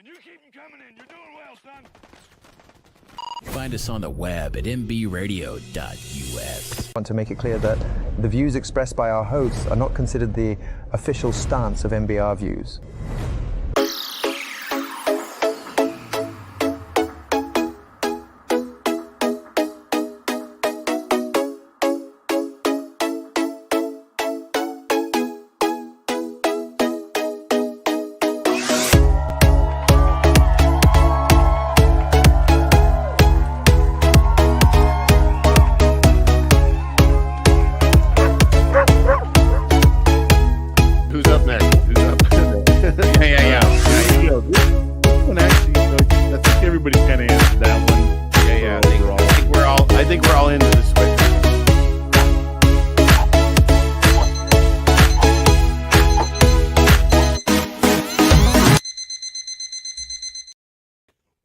And you keep them coming in. You're doing well, son. Find us on the web at mbradio.us. I want to make it clear that the views expressed by our hosts are not considered the official stance of MBR Views.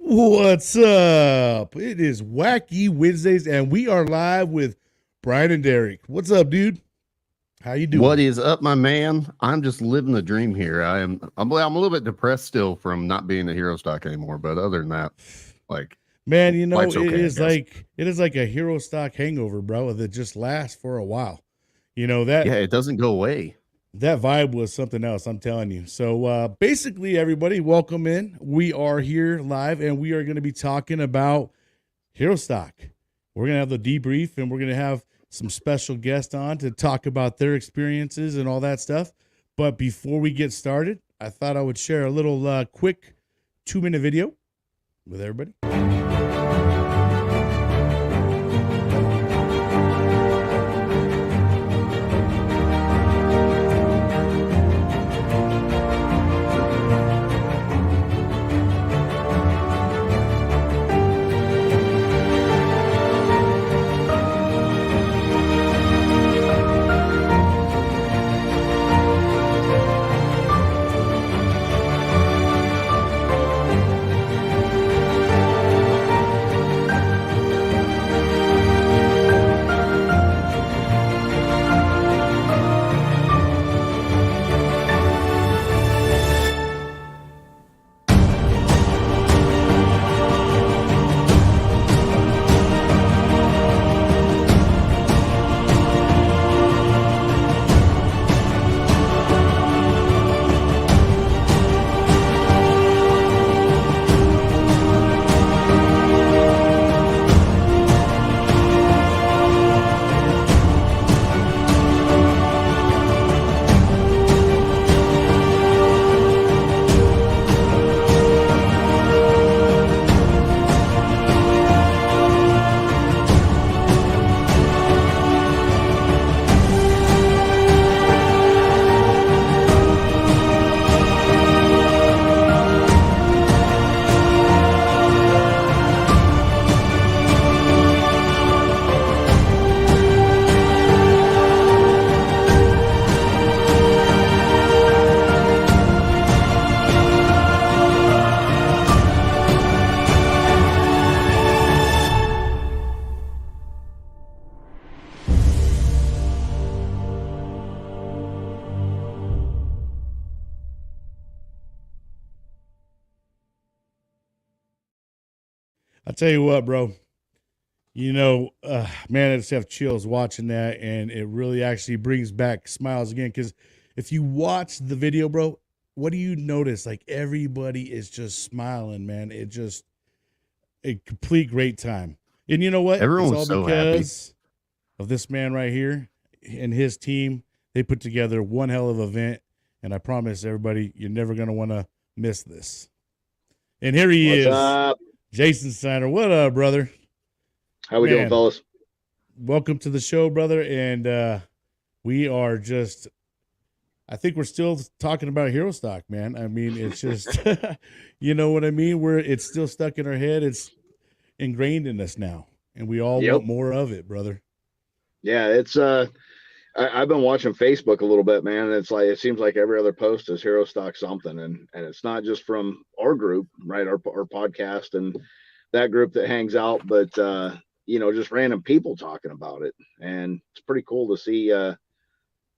What's up? It is Wacky Wednesdays, and we are live with Brian and Derek. What's up, dude? How you doing? What is up, my man? I'm just living the dream here. I'm a little bit depressed still from not being a Herostock anymore, but other than that, like, man, you know, okay, it is like a Herostock hangover, bro, that just lasts for a while. You know that? Yeah, it doesn't go away. That vibe was something else, I'm telling you. So basically, everybody, welcome in. We are here live, and we are going to be talking about Herostock. We're going to have the debrief, and we're going to have some special guests on to talk about their experiences and all that stuff. But before we get started, I thought I would share a little quick 2-minute video with everybody. I tell you what, bro, you know, man, I just have chills watching that, and it really actually brings back smiles again. Because if you watch the video, bro, what do you notice? Like, everybody is just smiling, man. It just a complete great time. And you know what? Everyone's it's all so because of this man right here and his team. They put together one hell of an event, and I promise everybody, you're never going to want to miss this. And here he is. What's up? Jason Steiner. What up, brother? How we doing, fellas? Welcome to the show, brother. And we are just, I think we're still talking about Herostock, man. I mean, it's just, you know what I mean? It's still stuck in our head. It's ingrained in us now, and we all want more of it, brother. Yeah, it's I've been watching Facebook a little bit, man. It's like it seems like every other post is Herostock something, and it's not just from our group, right? Our podcast and that group that hangs out, but you know, just random people talking about it, and it's pretty cool to see.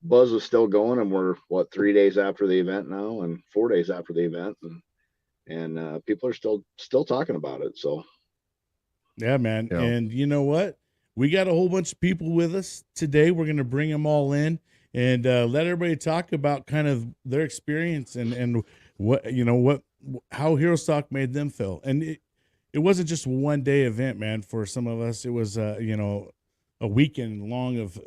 Buzz is still going, and we're 3 days after the event now, and 4 days after the event, and and people are still talking about it. So Yeah, man. Yeah. And you know what? We got a whole bunch of people with us today. We're going to bring them all in and let everybody talk about kind of their experience and what, how Herostock made them feel. And it wasn't just a 1-day event, man. For some of us, it was, a weekend long of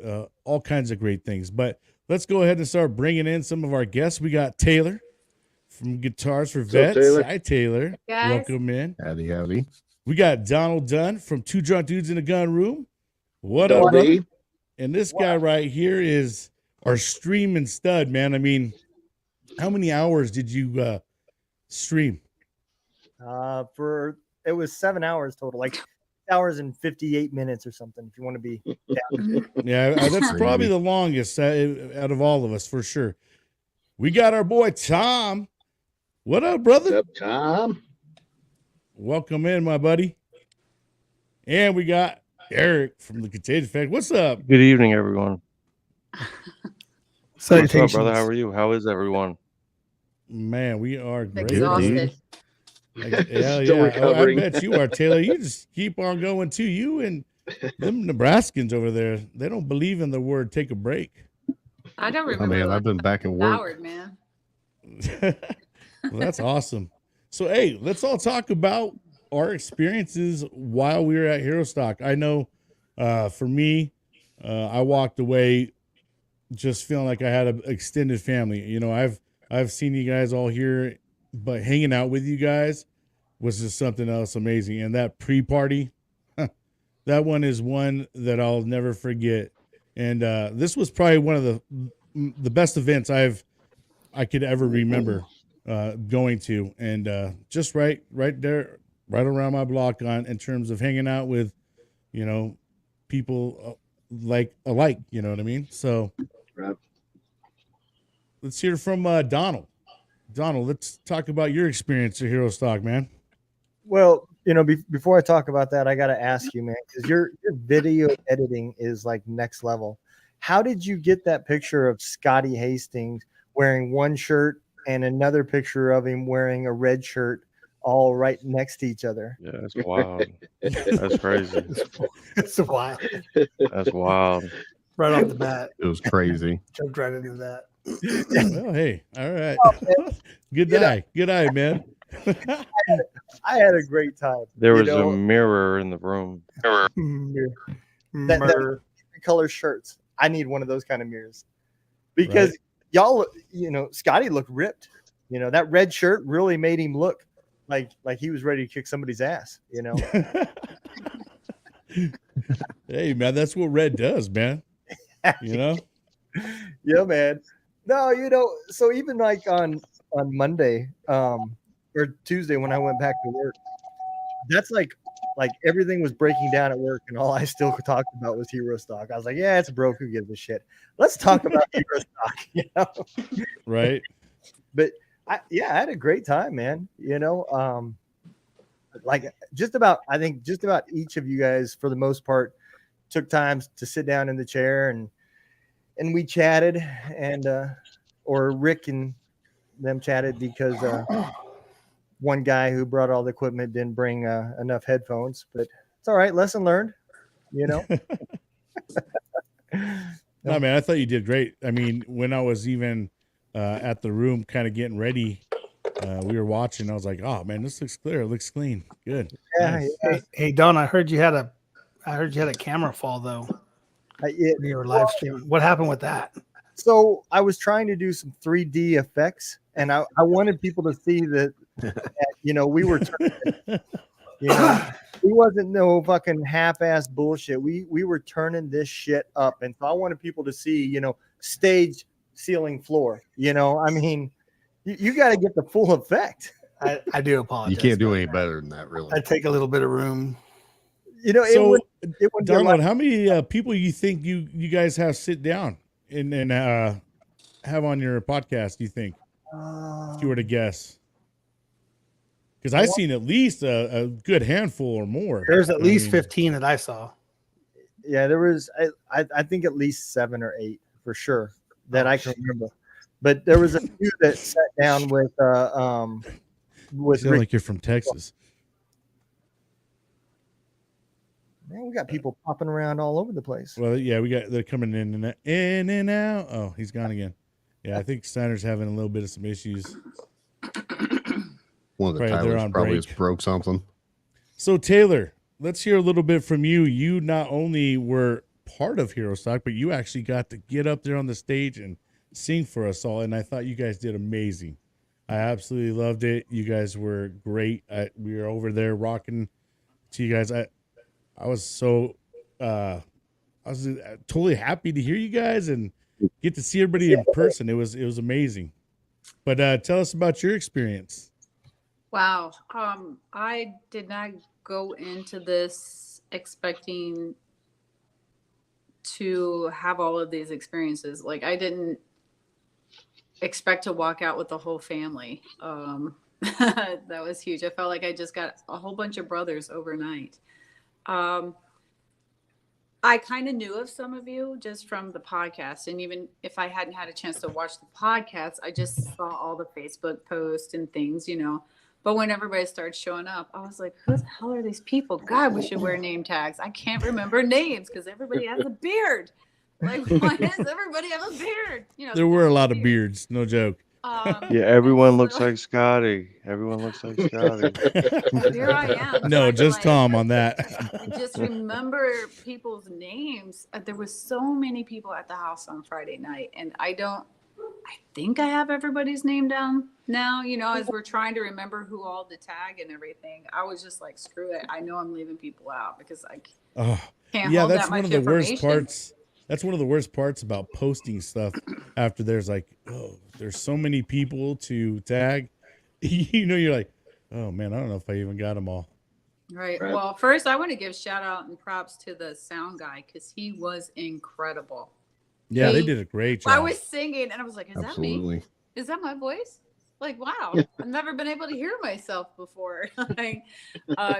all kinds of great things. But let's go ahead and start bringing in some of our guests. We got Taylor from Guitars for What's up, Vets. Taylor? Hi, Taylor. Guys. Welcome in. Howdy. We got Donald Dunn from Two Drunk Dudes in a Gun Room. What up, Dundee. brother? And this guy right here is our streaming stud, man. I mean, how many hours did you stream? It was 7 hours total, like hours and 58 minutes or something. If you want to be, Yeah, that's probably the longest out of all of us for sure. We got our boy Tom. What up, brother? What's up, Tom? Welcome in, my buddy. And we got Eric from the Contagion Factory. What's up? Good evening, everyone. What's up, salutations. brother? How are you? How is everyone? Man, we are great. Exhausted. Yeah. Still Oh, I recovering. bet you are, Taylor. You just keep on going too. You and them Nebraskans over there, they don't believe in the word take a break. I don't Oh, remember. man, I've been back at work. Howard, man. Well, that's awesome. So, hey, let's all talk about our experiences while we were at Herostock. I know for me, I walked away just feeling like I had an extended family. You know, I've seen you guys all here, but hanging out with you guys was just something else amazing. And that pre-party, that one is one that I'll never forget. And this was probably one of the best events I could ever remember going to, and just right there, right around my block in terms of hanging out with, people alike, you know what I mean? So Right. let's hear from Donald. Donald, let's talk about your experience at Herostock, man. Well, before I talk about that, I got to ask you, man, because your video editing is like next level. How did you get that picture of Scotty Hastings wearing one shirt and another picture of him wearing a red shirt all right next to each other? Yeah, that's wild. That's crazy. It's wild. That's wild. Right off the bat, It was crazy. jumped right into that. Well, hey, all right. Good eye, man. I had a great time. There was a mirror in the room. That color shirts. I need one of those kind of mirrors because y'all, Scotty looked ripped. That red shirt really made him look like he was ready to kick somebody's ass. Hey, man, that's what red does, man. Yeah, man. No, so even like on Monday or Tuesday when I went back to work, that's like everything was breaking down at work, and all I still talked about was Herostock. I was like, yeah, it's broke. Who gives a shit? Let's talk about Herostock. Right. But I had a great time, man. Like I think just about each of you guys, for the most part, took time to sit down in the chair and we chatted, and or Rick and them chatted because one guy who brought all the equipment didn't bring enough headphones, but it's all right. Lesson learned, No, man, I thought you did great. I mean, when I was even at the room kind of getting ready, we were watching. I was like, oh, man, this looks clear. It looks clean. Good. Yeah, Nice. yeah. Hey, Don, I heard you had a camera fall though. When you were live streaming. What happened with that? So I was trying to do some 3D effects, and I wanted people to see that we were turning, we wasn't no fucking half-ass bullshit. We were turning this shit up, and so I wanted people to see, stage, ceiling, floor. I mean, you got to get the full effect. I do apologize. You can't do any better than that, really. I take a little bit of room. So, it would Donald, how many people you think you guys have sit down and have on your podcast? Do you think, if you were to guess? Because I've seen at least a good handful or more. There's at least 15 that I saw. Yeah, there was. I think at least 7 or 8 for sure that I can remember. But there was a few that sat down with You with sound Rick. like you're from Texas. Man, we got people popping around all over the place. Well, yeah, they're coming in and out. Oh, he's gone again. Yeah, I think Steiner's having a little bit of some issues. One of the They're Tylers on probably break. just broke something. So Taylor, let's hear a little bit from you. You not only were part of Herostock, but you actually got to get up there on the stage and sing for us all. And I thought you guys did amazing. I absolutely loved it. You guys were great. We were over there rocking to you guys. I was so I was totally happy to hear you guys and get to see everybody in person. It was amazing. But tell us about your experience. Wow. I did not go into this expecting to have all of these experiences. Like, I didn't expect to walk out with the whole family. That was huge. I felt like I just got a whole bunch of brothers overnight. I kind of knew of some of you just from the podcast. And even if I hadn't had a chance to watch the podcast, I just saw all the Facebook posts and things, you know. But when everybody started showing up, I was like, who the hell are these people? God, we should wear name tags. I can't remember names because everybody has a beard. Like, why does everybody have a beard? You know, There were a lot of beards, no joke. Yeah, everyone looks like Scotty. Everyone looks like Scotty. Here I am. No, trying to, just like, Tom on that. just remember people's names. There was so many people at the house on Friday night, and I think I have everybody's name down now, you know, as we're trying to remember who all the tag and everything. I was just like, screw it. I know I'm leaving people out because I can't hold that's that one much of the worst information. parts. That's one of the worst parts about posting stuff after there's like, oh, there's so many people to tag. You know, you're like, oh man, I don't know if I even got them all. Right. Well, first I want to give shout out and props to the sound guy because he was incredible. Yeah, they did a great job. I was singing and I was like, is Absolutely. that me? Is that my voice? Like, wow, I've never been able to hear myself before. Like,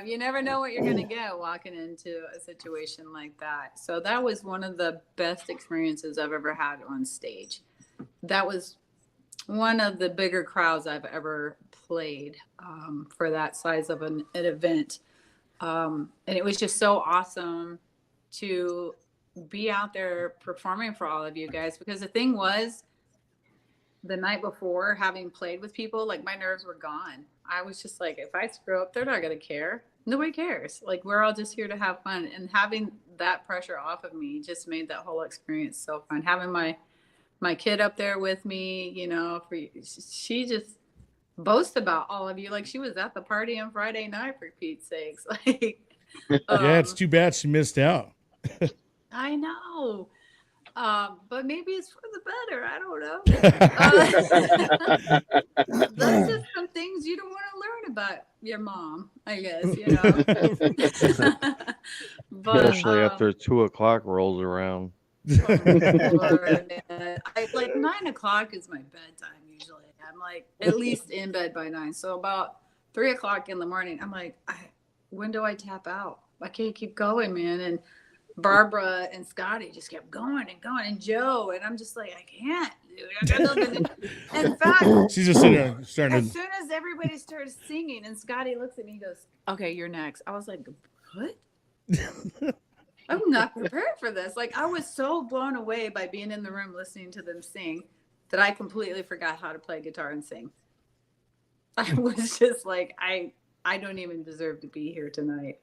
you never know what you're going to get walking into a situation like that. So that was one of the best experiences I've ever had on stage. That was one of the bigger crowds I've ever played for that size of an event. And it was just so awesome to be out there performing for all of you guys, because the thing was, the night before, having played with people, like, my nerves were gone. I was just like, if I screw up, they're not going to care. Nobody cares. Like, we're all just here to have fun. And having that pressure off of me just made that whole experience so fun. Having my kid up there with me, you know, she just boasts about all of you. Like, she was at the party on Friday night, for Pete's sakes. Like, yeah, it's too bad she missed out. I know. But maybe it's for the better. I don't know. That's just some things you don't want to learn about your mom, I guess, you know. But, Especially after 2:00 rolls around. like 9 o'clock is my bedtime usually. I'm like at least in bed by 9. So about 3 o'clock in the morning, I'm like, when do I tap out? I can't keep going, man. And Barbara and Scotty just kept going and going, and Joe, and I'm just like, I can't, dude. I got nothing to do. In fact, she's just sitting there starting as soon as everybody started singing, and Scotty looks at me and goes, "Okay, you're next." I was like, "What?" I'm not prepared for this. Like, I was so blown away by being in the room listening to them sing that I completely forgot how to play guitar and sing. I was just like, I don't even deserve to be here tonight.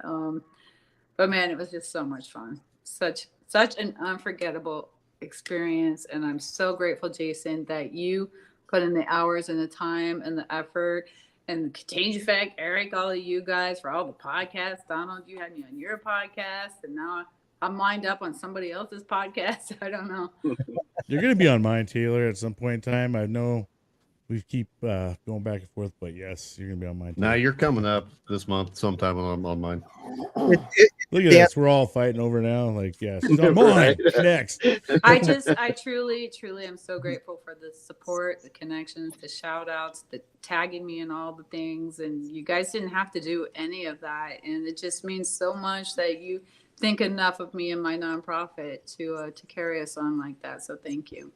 But man, it was just so much fun. Such an unforgettable experience. And I'm so grateful, Jason, that you put in the hours and the time and the effort and the Contagion Effect, Eric, all of you guys for all the podcasts. Donald, you had me on your podcast, and now I'm lined up on somebody else's podcast. I don't know. You're going to be on mine, Taylor, at some point in time. I know we keep going back and forth, but yes, you're going to be on mine. Now you're coming up this month sometime on mine. Look at this. We're all fighting over now. Like, yes, she's on mine next. I truly am so grateful for the support, the connections, the shout outs, the tagging me in all the things. And you guys didn't have to do any of that. And it just means so much that you think enough of me and my nonprofit to carry us on like that. So thank you.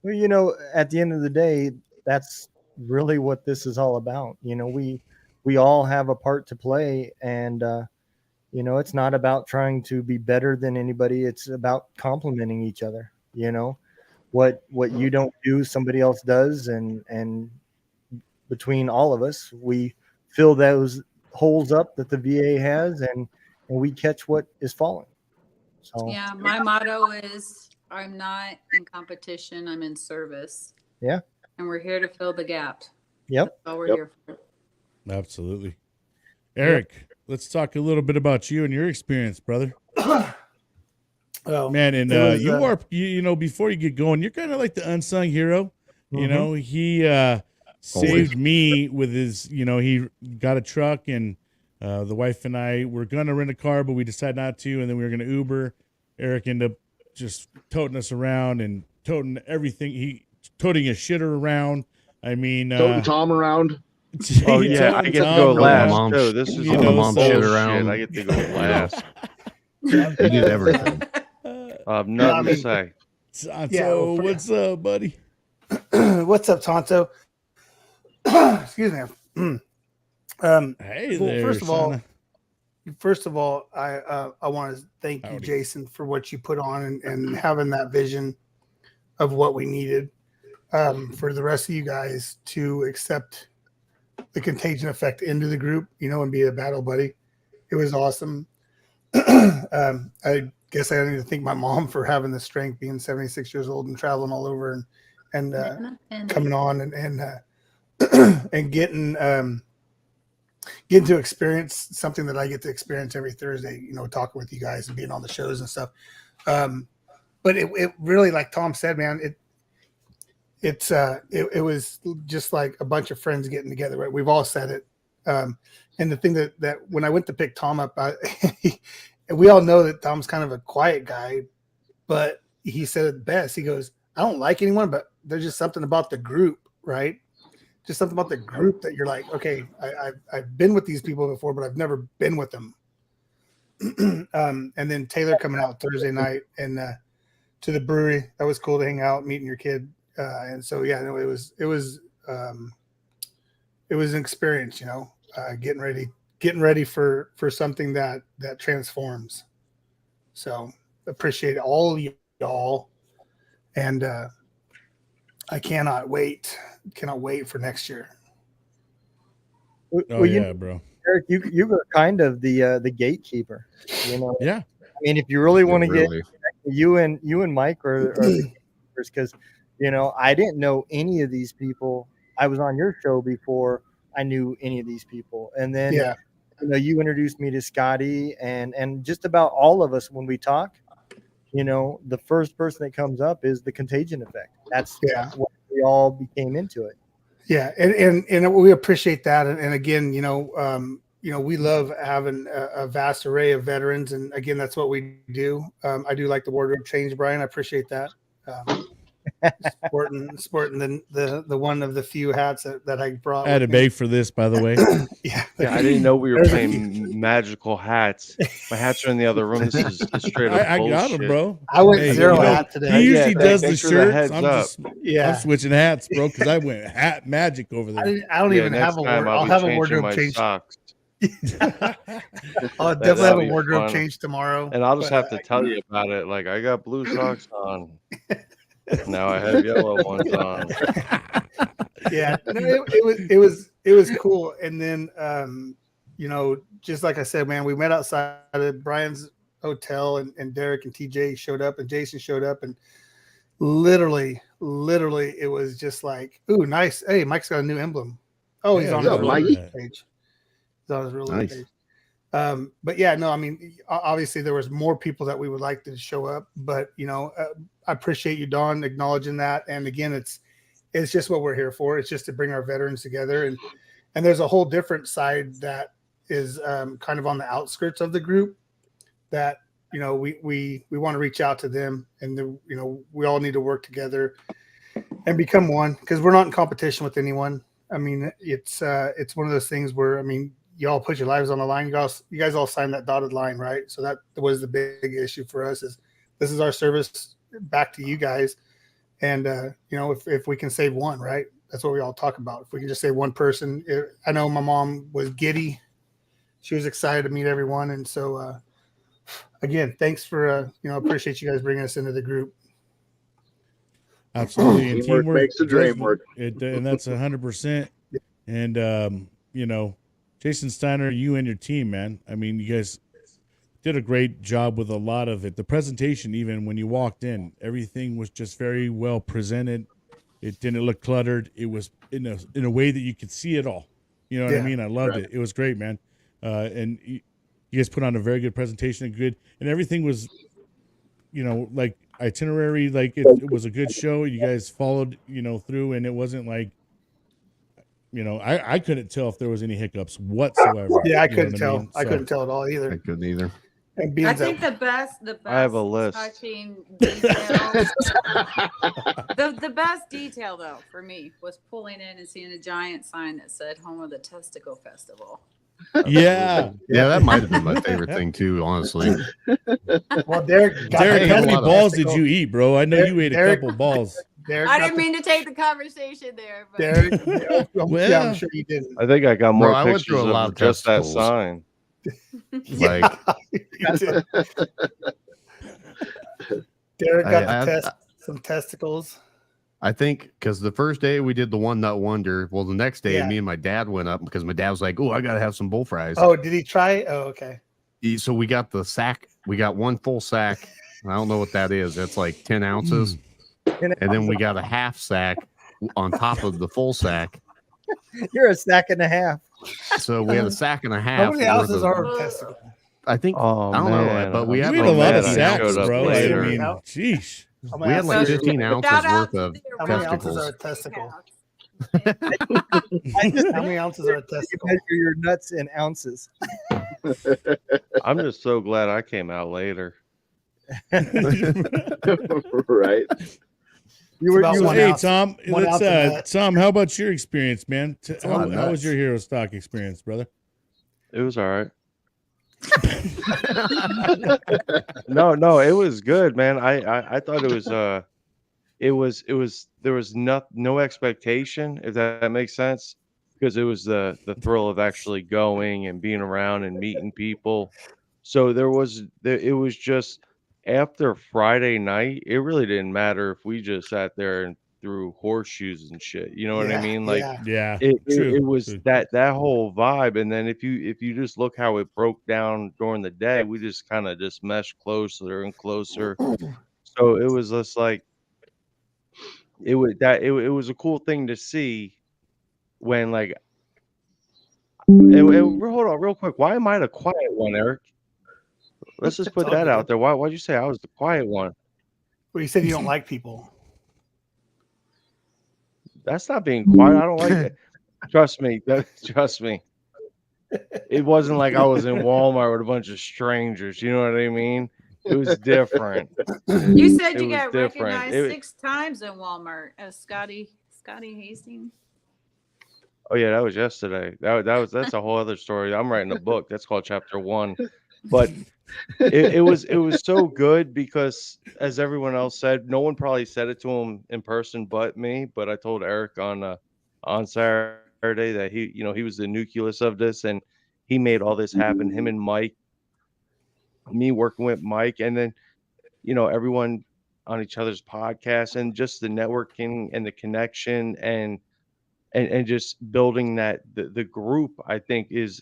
Well, you know, at the end of the day, that's really what this is all about. You know, we all have a part to play, and you know, it's not about trying to be better than anybody. It's about complimenting each other. You know, what you don't do, somebody else does, and between all of us, we fill those holes up that the VA has, and we catch what is falling. So Yeah, my motto is I'm not in competition, I'm in service. yeah. And we're here to fill the gap. Yep. That's all we're here for. Absolutely. Eric, let's talk a little bit about you and your experience, brother. Well, Man, and it was, you are, you know, before you get going, you're kind of like the unsung hero. You know, he saved me with his, you know, he got a truck, and the wife and I were going to rent a car, but we decided not to, and then we were going to Uber. Eric ended up just toting us around and toting everything. Toting his shitter around. I mean, toting Tom around. Oh yeah, I get to go last. So this is the mom shit bullshit. around. I get to go last. You did everything. Nothing to say. Tonto, what's up, buddy? What's up, Tonto? Excuse me. Hey well, there, first of all, I want to thank you, Jason, for what you put on and having that vision of what we needed for the rest of you guys to accept the contagion effect into the group, you know, and be a battle buddy. It was awesome. I guess I need to thank my mom for having the strength, being 76 years old and traveling all over and coming on and getting to experience something that I get to experience every Thursday, you know, talking with you guys and being on the shows and stuff. But it really, like Tom said, man, it was just like a bunch of friends getting together, right? We've all said it. And the thing that when I went to pick Tom up, we all know that Tom's kind of a quiet guy, but he said it best. He goes, I don't like anyone, but there's just something about the group, right? Just something about the group that you're like, okay, I've been with these people before, but I've never been with them. And then Taylor coming out Thursday night and to the brewery, that was cool to hang out, meeting your kid. And so, yeah, no, it was an experience, you know, getting ready for something that transforms. So appreciate all of y'all. And I cannot wait for next year. Oh, yeah, bro. Eric, you were kind of the gatekeeper, you know. Yeah. I mean, if you really want to Really. get you and Mike are the gatekeepers, because you know I didn't know any of these people. I was on your show before I knew any of these people, and then you know you introduced me to Scotty and just about all of us when we talk. You know, the first person that comes up is the contagion effect. That's what we all became into it. Yeah, and we appreciate that. And again, you know, we love having a vast array of veterans, and again, that's what we do. I do like the wardrobe change, Brian. I appreciate that. Sporting the one of the few hats that I brought. I had to beg for this, by the way. Yeah, I didn't know we were playing magical hats. My hats are in the other room. This is straight up I bullshit. got them, bro. I went Hey, zero you know, hat today. He usually does the thanks for the shirts. heads I'm switching hats, bro, because I went hat magic over there. I don't even have a wardrobe. I'll have a wardrobe change. Socks. I'll definitely have a wardrobe change tomorrow. And I'll just have to tell you about it. Like, I got blue socks on. Now I have yellow ones on. Yeah, no, it was cool. And then you know, just like I said, man, we met outside of Brian's hotel, and Derek and TJ showed up, and Jason showed up, and literally it was just like, ooh, nice. Hey, Mike's got a new emblem. Oh, he's on his real page. He's on his real page. But yeah, no, I mean, obviously there was more people that we would like to show up, but you know, I appreciate you, Don, acknowledging that. And again, it's just what we're here for. It's just to bring our veterans together, and there's a whole different side that is kind of on the outskirts of the group that, you know, we want to reach out to them, and you know, we all need to work together and become one, because we're not in competition with anyone. I mean, it's one of those things where, I mean, you all put your lives on the line. You guys all signed that dotted line, right? So that was the big issue for us, is this is our service back to you guys. And, you know, if we can save one, right, that's what we all talk about. If we can just say one person, I know my mom was giddy. She was excited to meet everyone. And so, again, thanks for, appreciate you guys bringing us into the group. Absolutely. And Teamwork makes the dream work. And that's 100%. And, Jason Steiner, you and your team, man. I mean, you guys did a great job with a lot of it. The presentation, even when you walked in, everything was just very well presented. It didn't look cluttered. It was in a way that you could see it all. You know what I mean? I loved it. It was great, man. And you guys put on a very good presentation, and everything was, like itinerary, like it was a good show. You guys followed, through, and it wasn't like, I couldn't tell if there was any hiccups whatsoever. Yeah, I couldn't tell. I couldn't tell at all either. I couldn't either. And I think the best I have a list. touching detail. the best detail though for me was pulling in and seeing a giant sign that said "Home of the Testicle Festival." Yeah, that might have been my favorite thing too, honestly. Well, Derek, how many balls did you eat, bro? I know you ate a couple balls. I didn't mean to take the conversation there, but Derek, yeah, I'm sure you didn't. I think I got more I went pictures through a lot of of just that testicles. sign. Like, Derek got some testicles. I think because the first day we did the one nut wonder. Well, the next day, Yeah. me and my dad went up because my dad was like, "Oh, I gotta have some bull fries." Oh, did he try? Oh, okay. So we got the sack. We got one full sack. I don't know what that is. That's like 10 ounces. And then we got a half sack on top of the full sack. You're a sack and a half. So we had a sack and a half. How many ounces are testicles? I think. Oh, I don't man. know, but we You had ate like a lot of 15 sacks, ounces. bro. I later. mean, sheesh. We had like 15 ounces Shout out worth to of the How many ounces are a testicles. testicle? How many ounces are a You testicle? measure your nuts in ounces. I'm just so glad I came out later. Right. You were About you one Hey, ounce. Tom. One ounce of that. Tom, how about your experience, man? a lot of How was nuts. your Herostock experience, brother? It was all right. No, it was good, man. I thought it was there was no expectation, if that makes sense, because it was the thrill of actually going and being around and meeting people. So it was just after Friday night, it really didn't matter if we just sat there and threw horseshoes and shit. You know what I mean? Like Yeah, it was true. that whole vibe. And then if you just look how it broke down during the day, we just kind of just meshed closer and closer. So it was just like it was a cool thing to see when like hold on real quick. Why am I the quiet one, Eric? Let's just put that out there. Why'd you say I was the quiet one? Well, you said you don't like people. That's not being quiet. I don't like it. Trust me. Trust me. It wasn't like I was in Walmart with a bunch of strangers. You know what I mean? It was different. you said It you was got different. recognized 6 times in Walmart as Scotty Hastings. Oh yeah, that was yesterday. That's a whole other story. I'm writing a book. That's called Chapter 1. But it was so good because, as everyone else said, no one probably said it to him in person but me. But I told Eric on Saturday that he was the nucleus of this, and he made all this happen. Him and Mike, me working with Mike, and then everyone on each other's podcasts, and just the networking and the connection and just building that the group, I think is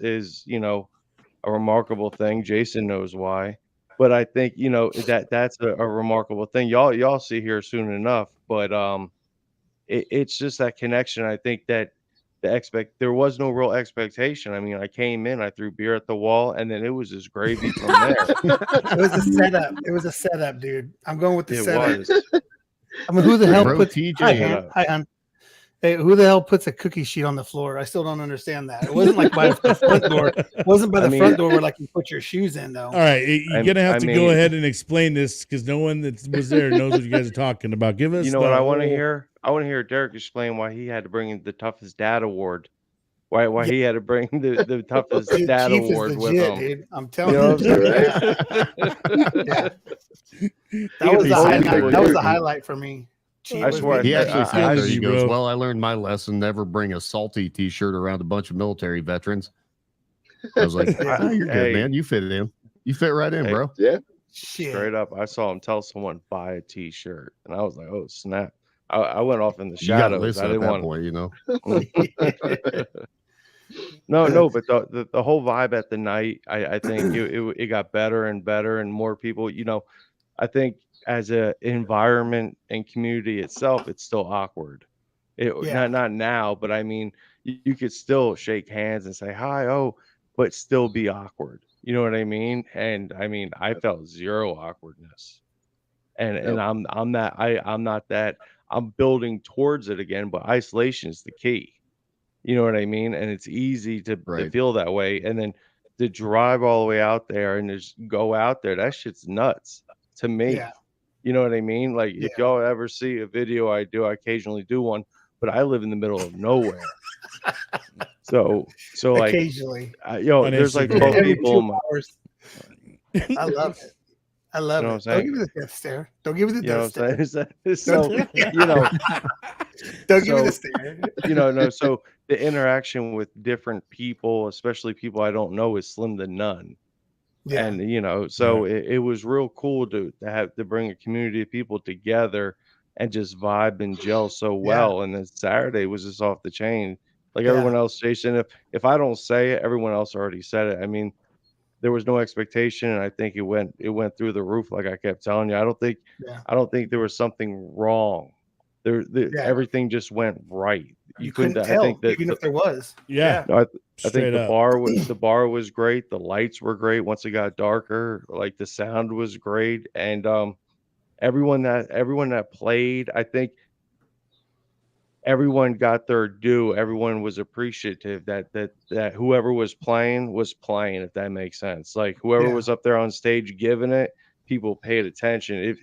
a remarkable thing. Jason knows why, but I think that's a remarkable thing. Y'all see here soon enough, but it's just that connection. I think that there was no real expectation. I mean, I came in, I threw beer at the wall, and then it was just gravy from there. It was a setup. It was a setup, dude. I'm going with the It setup. was. I mean, who the hell Bro, puts TJ, Hi, hon. Hi, hon. Hey, who the hell puts a cookie sheet on the floor? I still don't understand that. It wasn't like by the front door. It wasn't by the front door where like you put your shoes in, though. All right, you're gonna have to go ahead and explain this because no one that was there knows what you guys are talking about. Give us. You know what I want to hear? I want to hear Derek explain why he had to bring in the toughest dad award. Why he had to bring the toughest Dude, dad Chief is award with legit, him. dude. I'm telling You know you. what I'm saying? Yeah. That was the highlight for me. I swear, He actually said there, crazy, he goes, bro. well, I learned my lesson. Never bring a salty t-shirt around a bunch of military veterans. I was like, oh, you're good, man. You fit in. You fit right in, bro. Yeah. Straight up, I saw him tell someone buy a t-shirt, and I was like, oh snap. I went off in the You got shadows. lists I at didn't that want point, you know. no, but the whole vibe at the night, I think it got better and better, and more people, I think as a environment and community itself, it's still awkward. Not now, but I mean, you could still shake hands and say hi, but still be awkward. You know what I mean? And I mean, I felt zero awkwardness, and I'm not that. I'm building towards it again, but isolation is the key. You know what I mean? And it's easy to Right. feel that way. And then to drive all the way out there and just go out there, that shit's nuts to me. Yeah. You know what I mean? Like if y'all ever see a video I occasionally do one, but I live in the middle of nowhere. so like Occasionally. there's like Instagram. 12 Every people. 2 hours. I love it. I love You know it. what I'm Don't saying? give me the death stare. Don't give me the You know death what I'm stare. saying? So, Don't give me the so- stare. so the interaction with different people, especially people I don't know, is slim to none. Yeah. And so it was real cool to have to bring a community of people together and just vibe and gel so well. And then Saturday was just off the chain. Like everyone else, Jason, if I don't say it, everyone else already said it. I mean, there was no expectation, and I think it went through the roof. Like I kept telling you, I don't think there was something wrong. Everything just went right. You couldn't tell, I think that even if there was. Yeah. no, I think Straight the up. bar was great. The lights were great. Once it got darker, like the sound was great, and everyone that played, I think everyone got their due. Everyone was appreciative that whoever was playing, if that makes sense. Like whoever was up there on stage giving it, people paid attention.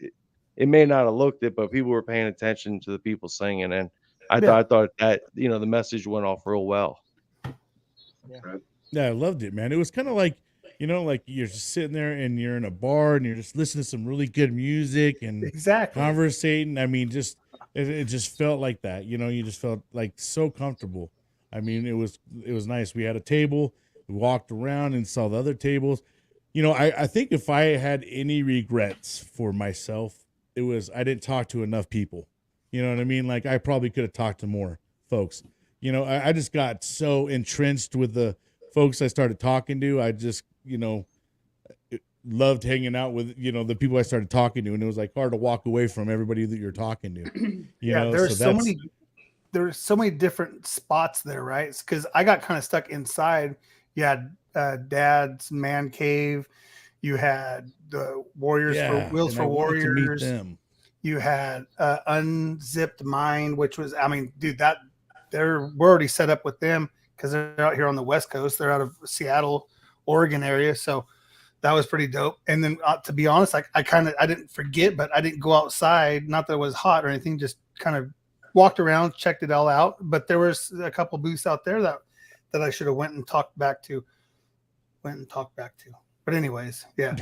It may not have looked it, but people were paying attention to the people singing, and I thought that the message went off real well. Yeah, I loved it, man. It was kind of like, like you're just sitting there and you're in a bar and you're just listening to some really good music and conversating. I mean, it just felt like that. You just felt like so comfortable. I mean, it was nice. We had a table, we walked around and saw the other tables. I think if I had any regrets for myself, it was I didn't talk to enough people. You know what I mean? Like I probably could have talked to more folks. I just got so entrenched with the folks I started talking to. I just, loved hanging out with, the people I started talking to, and it was like hard to walk away from everybody that you're talking to. There's so many different spots there, right? Because I got kind of stuck inside. You had Dad's man cave. You had the Warriors for Wheels for Warriors. You had Unzipped Mind, which was, I mean, dude, we're already set up with them because they're out here on the West Coast. They're out of Seattle, Oregon area. So that was pretty dope. And then to be honest, I didn't forget, but I didn't go outside. Not that it was hot or anything, just kind of walked around, checked it all out. But there was a couple booths out there that I should have went and talked back to. But anyways, yeah,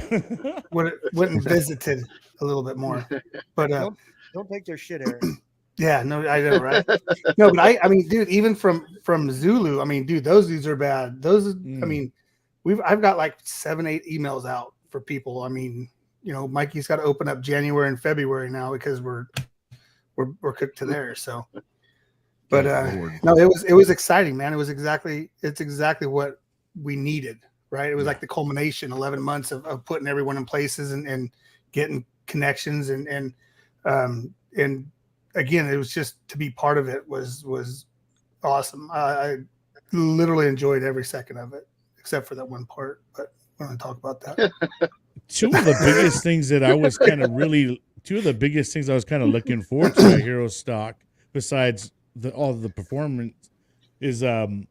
went and visited a little bit more. But don't take their shit, Eric. Yeah, no, I know, right? No, but I mean, dude, even from Zulu, I mean, dude, those dudes are bad. I mean, I've got like 7-8 emails out for people. I mean, Mikey's got to open up January and February now because we're cooked to there. So, but no, it was exciting, man. It's exactly what we needed, right? It was like the culmination, 11 months of putting everyone in places and getting connections and again, it was just to be part of it was awesome. I literally enjoyed every second of it, except for that one part. But we're going to talk about that. Two of the biggest things I was kind of looking forward to at Herostock, besides all of the performance, is the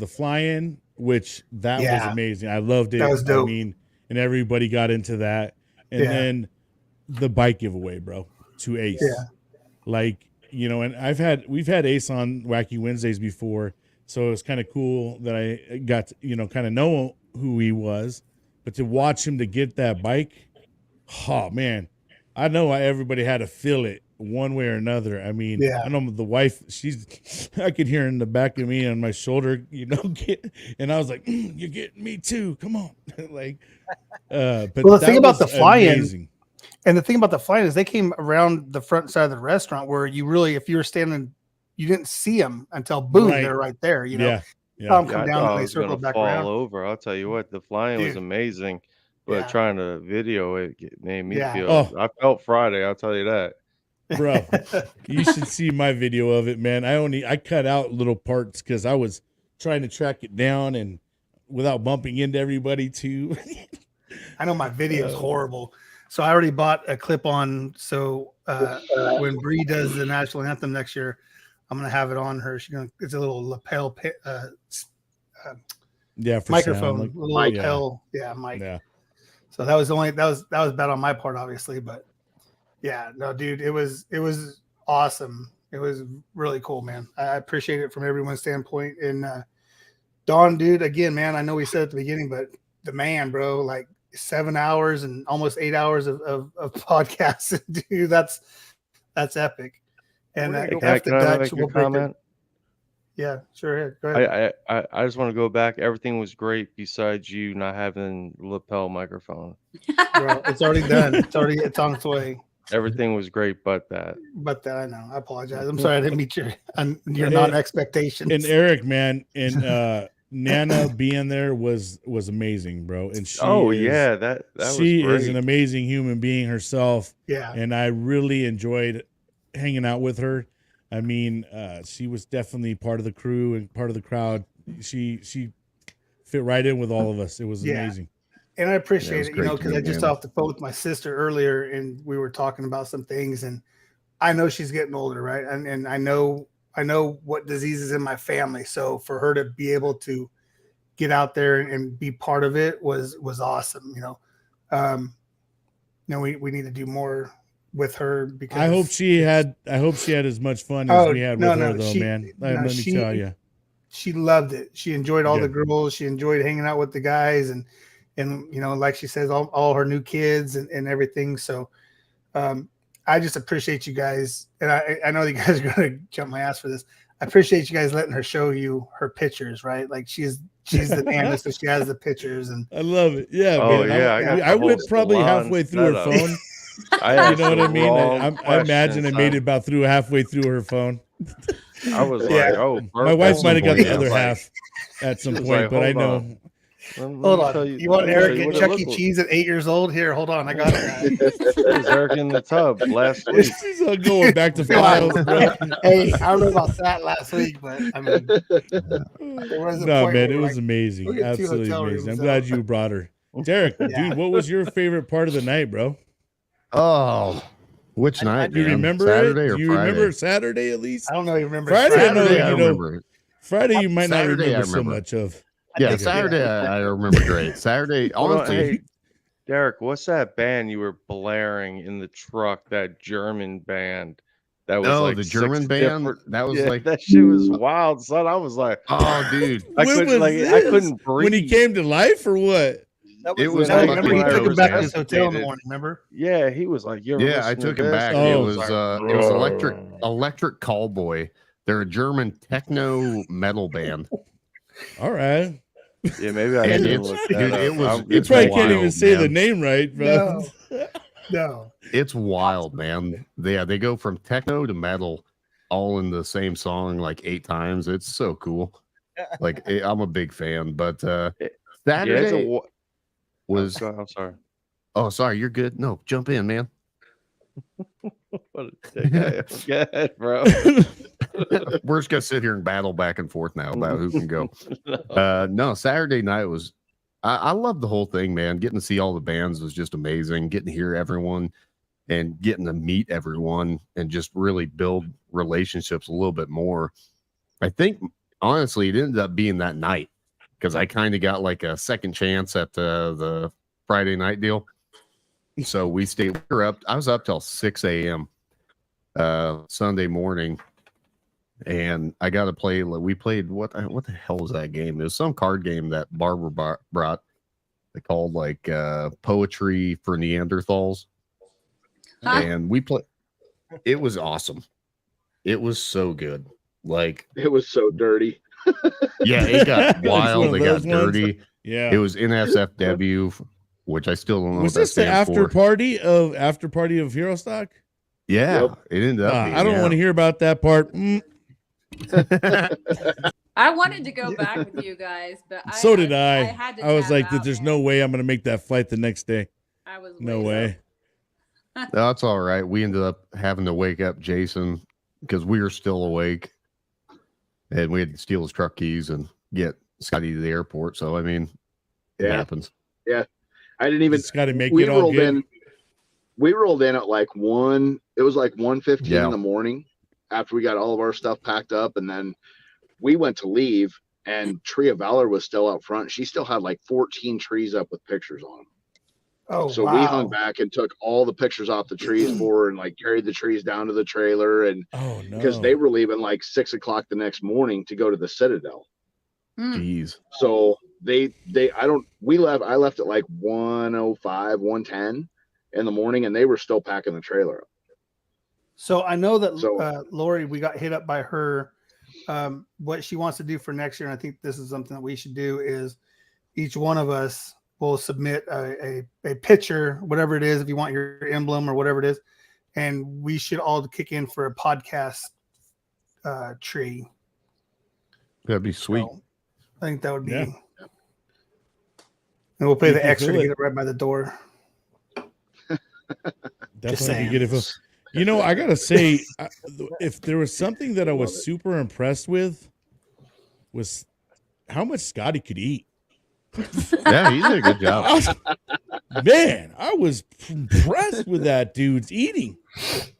fly-in, which was amazing. I loved it. That was dope. I mean, and everybody got into that, and then the bike giveaway, bro. To Ace, and we've had Ace on Wacky Wednesdays before, so it was kind of cool that I got to, kind of know who he was, but to watch him to get that bike, oh man, I know why everybody had to feel it one way or another. I mean, Yeah. I know the wife, I could hear in the back of me on my shoulder, and I was like, you're getting me too. Come on. Like, but Well, the thing about the fly-in, amazing. and the thing about the fly-in is they came around the front side of the restaurant where you really, if you were standing, you didn't see them until boom, Right. they're right there. You know, Yeah. come I down thought and I they was gonna circled back fall around. over. I'll tell you what, the flying was Dude. amazing, but Yeah. trying to video it made me Yeah. feel. Oh. I felt Friday. I'll tell you that. Bro, you should see my video of it, man. I cut out little parts because I was trying to track it down and without bumping into everybody too. I know my video is horrible, so I already bought a clip on. So when Bree does the national anthem next year, I'm gonna have it on her. It's a little lapel Yeah, for microphone, sound, little like, lapel, mic. Yeah. So that was bad on my part, obviously, but yeah, no, dude, it was awesome. It was really cool, man. I appreciate it from everyone's standpoint. And Don, dude, again, man, I know we said at the beginning, but the man, bro, like 7 hours and almost 8 hours of podcasting, dude, that's epic. And Can I make a comment? Yeah, sure. Go ahead. I just want to go back. Everything was great besides you not having lapel microphone. Bro, it's already done. It's on its way. Everything was great, but that. But that I know. I apologize. I'm sorry I didn't meet your non-expectations. And Eric, man, and Nana being there was amazing, bro. And she that she was is an great. amazing human being herself. Yeah. And I really enjoyed hanging out with her. I mean, she was definitely part of the crew and part of the crowd. She fit right in with all of us. It was amazing. And I appreciate it, great because I just off the phone with my sister earlier, and we were talking about some things, and I know she's getting older, right? And I know what diseases in my family. So for her to be able to get out there and be part of it was awesome. We need to do more with her because I hope she had as much fun as we had with her, though, man. Let me tell you, she loved it. She enjoyed all the girls. She enjoyed hanging out with the guys, and like she says, all her new kids and everything. So I just appreciate you guys, and I know you guys are going to jump my ass for this. I appreciate you guys letting her show you her pictures, right? Like she's the Nana, so she has the pictures, and I love it. Yeah, Oh, man. yeah, I went probably halfway through her phone. You know what I mean? I imagine I made it about halfway through her phone. I was like, oh, my wife might have got the Yeah. other half at some point, like, but I hold know. on. hold on. You want Eric at Chuck E. Cheese at 8 years old? Here, hold on. I got it. It was Eric in the tub last week. She's going back to files, bro. Hey, I don't know about that last week, but I mean, there was a No, point man, where it we're was like, amazing. look at two Absolutely hotel amazing. I'm rooms, glad so. you brought her. Derek, dude, what was your favorite part of the night, bro? Oh, which night? Do you man? remember Saturday it? or Do you Friday? remember Saturday at least? I don't know. You remember Friday, I know Saturday, that I you know. remember it. Friday, you might Saturday, not I remember so remember. much of. Yeah, think- Saturday I remember great. Saturday, Hold on, honestly, hey, Derek, what's that band you were blaring in the truck? That German band. That was oh, like the 6 German band. different- That was Yeah, like, that shit was wild, son. I was like, oh, dude, I When couldn't was I this? couldn't breathe. When he came to life, or what? it was. That was, like remember, he when I took him was back to his hotel in the estimated. morning. Remember? Yeah, he was like, you ever Yeah, I listen to took him this? back. Oh. It was electric callboy. They're a German techno metal band. All right. Yeah, maybe I And didn't it's- look that dude, up. it was- I'm- You It's probably can't even wild, say the man. name right, bro. No. It's wild, man. They go from techno to metal all in the same song like 8 times. It's so cool. Like I'm a big fan, but Yeah, it's Saturday a was I'm sorry. oh sorry, you're good. No, jump in, man. What a dick I am. Go ahead, bro. We're just gonna sit here and battle back and forth now about who can go. No, Saturday night was I love the whole thing, man. Getting to see all the bands was just amazing. Getting to hear everyone and getting to meet everyone and just really build relationships a little bit more. I think honestly it ended up being that night because I kind of got like a second chance at the Friday night deal. So we stayed. I was up till 6 a.m. Sunday morning, and I got to play. We played what the hell was that game? It was some card game that Barbara brought. They called like poetry for Neanderthals. and we play. It was awesome. It was so good. Like It was so dirty. yeah, it got It's one wild. of It got those ones. dirty. Yeah. It was NSFW, which I still don't know. Was what that this the stands after for. party of Herostock? Yeah, Yep. it ended up. I don't want to hear about that part. I wanted to go back with you guys, but So did I. had to I was tap like, out, there's man. no way I'm going to make that flight the next day. I was No way way. That's all right. We ended up having to wake up Jason because we were still awake, and we had to steal his truck keys and get Scotty to the airport. So I mean, it Yeah. happens. I didn't even. Just got to make We it all rolled good. in. We rolled in at like 1. It was like 1:15 Yeah. in the morning after we got all of our stuff packed up, and then we went to leave. And Tree of Valor was still out front. She still had like 14 trees up with pictures on them. Oh, So wow. we hung back and took all the pictures off the trees for her and like carried the trees down to the trailer. And Oh, no. because they were leaving like 6 o'clock the next morning to go to the Citadel. Mm. Jeez. So we left at like 1:05, 1:10 in the morning, and they were still packing the trailer up. So I know that So- Lori, we got hit up by her. What she wants to do for next year, and I think this is something that we should do, is each one of us will submit a picture, whatever it is, if you want your emblem or whatever it is, and we should all kick in for a podcast tree. That'd be sweet. So I think that would be. Yeah. And we'll pay You the can extra to feel get it. it right by the door. Definitely saying. get it. You know, I gotta say, if there was something that I was super impressed with, was how much Scotty could eat. Yeah, he did a good job. Man, I was impressed with that dude's eating.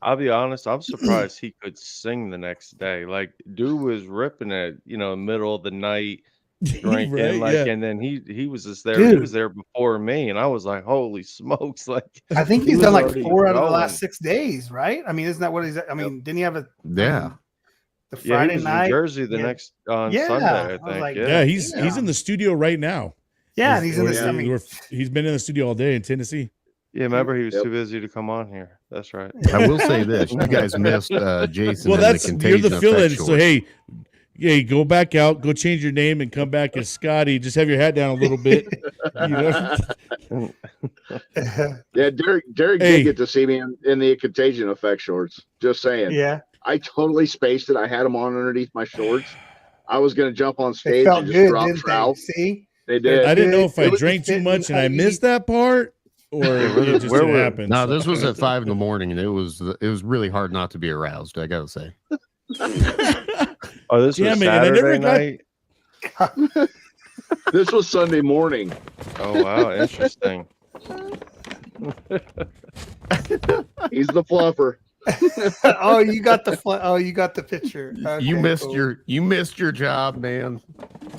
I'll be honest, I'm surprised he could sing the next day. Like, dude was ripping it, middle of the night, drinking, Right, yeah. and then he was just there. He Dude. was there before me, and I was like, holy smokes! Like, I think he he's was done like already 4 out of the going. last 6 days, right? I mean, isn't that what he's? I mean, didn't he have Yeah. the Yeah, Friday he was night? in Jersey the Yeah. next on Yeah, Sunday, I I was think. like, Yeah, he's in the studio right now. Yeah, and he's in We're- this. I mean, he's been in the studio all day in Tennessee. Yeah, remember he was Yep. too busy to come on here. That's right. I will say this: you guys missed Jason. Well, and that's the you're the Contagion fill-in. Effect So short. hey, go back out, go change your name, and come back as Scotty. Just have your hat down a little bit. You know? Yeah, Derek Hey. did get to see me in the Contagion Effect shorts. Just saying. yeah, I totally spaced it. I had them on underneath my shorts. I was going to jump on it stage felt and just good, drop didn't trout. they? See, They did. I didn't know if I It was drank too fitting much and I how you missed that part, or it just where didn't were- happen. No, this was at 5 a.m, and it was really hard not to be aroused. I gotta say. Oh, this Damn was it, and I never Saturday got- night. This was Sunday morning. Oh wow, interesting. He's the fluffer. oh, you got the picture. You Okay, missed cool. you missed your job, man.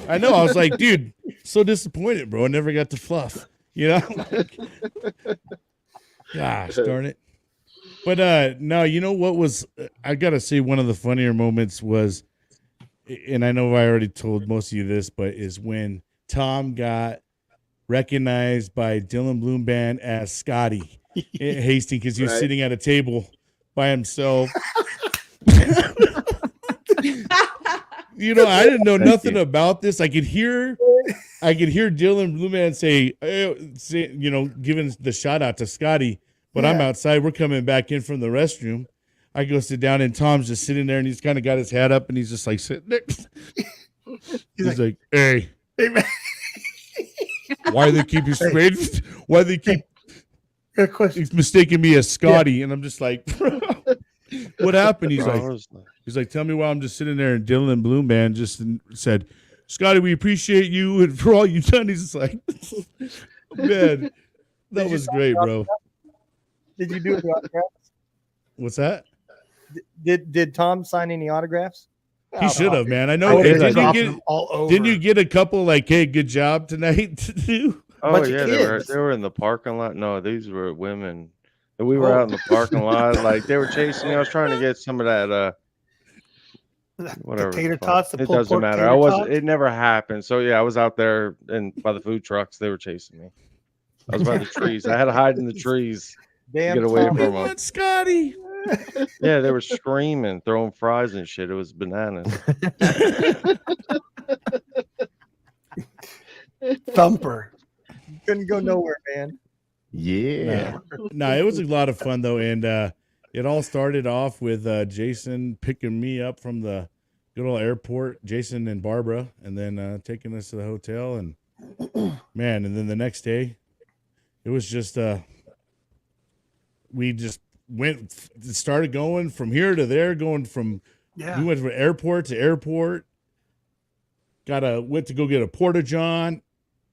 I know. I was like, dude, so disappointed, bro. I never got to fluff. You know? Gosh darn it. But no, you know what was? I gotta say, one of the funnier moments was, and I know I already told most of you this, but is when Tom got recognized by Dylan Bloom Band as Scotty Hastings because he was Right. sitting at a table by himself. You know, I didn't know Thank nothing you. about this. I could hear Dylan Blue Man say, giving the shout out to Scotty, but I'm Yeah. outside. We're coming back in from the restroom. I go sit down, and Tom's just sitting there, and he's kind of got his hat up, and he's just like sitting there. He's like, hey, Hey, man, why they keep you straight? Why they keep got a question. mistaking me as Scotty? And I'm just like, bro, what happened? He's Bro, like, I was- tell me why I'm just sitting there. And Dylan Bloom Band just said, Scotty, we appreciate you and for all you've done. He's just like, man, that was great, bro. Did you do the autographs? What's that? Did Tom sign any autographs? He should have, man. I I know. would Hey, have didn't dropped you them get? all over. Didn't you get a couple like, "Hey, good job tonight"? To do? Oh Bunch of yeah, kids. they were in the parking lot. No, these were women. And we were Oh. out in the parking lot, like they were chasing me. I was trying to get some of that whatever. the tater fuck. tots? The It pulled doesn't pork matter. tater I wasn't. tots? It never happened. So yeah, I was out there and by the food trucks. They were chasing me. I was by the trees. I had to hide in the trees. Damn, Get away Tom. from We them. want Scotty. Yeah, they were screaming, throwing fries and shit. It was bananas. Thumper. Couldn't go nowhere, man. Yeah. No, it was a lot of fun though, and it all started off with Jason picking me up from the good old airport, Jason and Barbara, and then taking us to the hotel, and man, and then the next day, it was just we just started going from here to there, going from we went from airport to airport. Went to go get a porta john,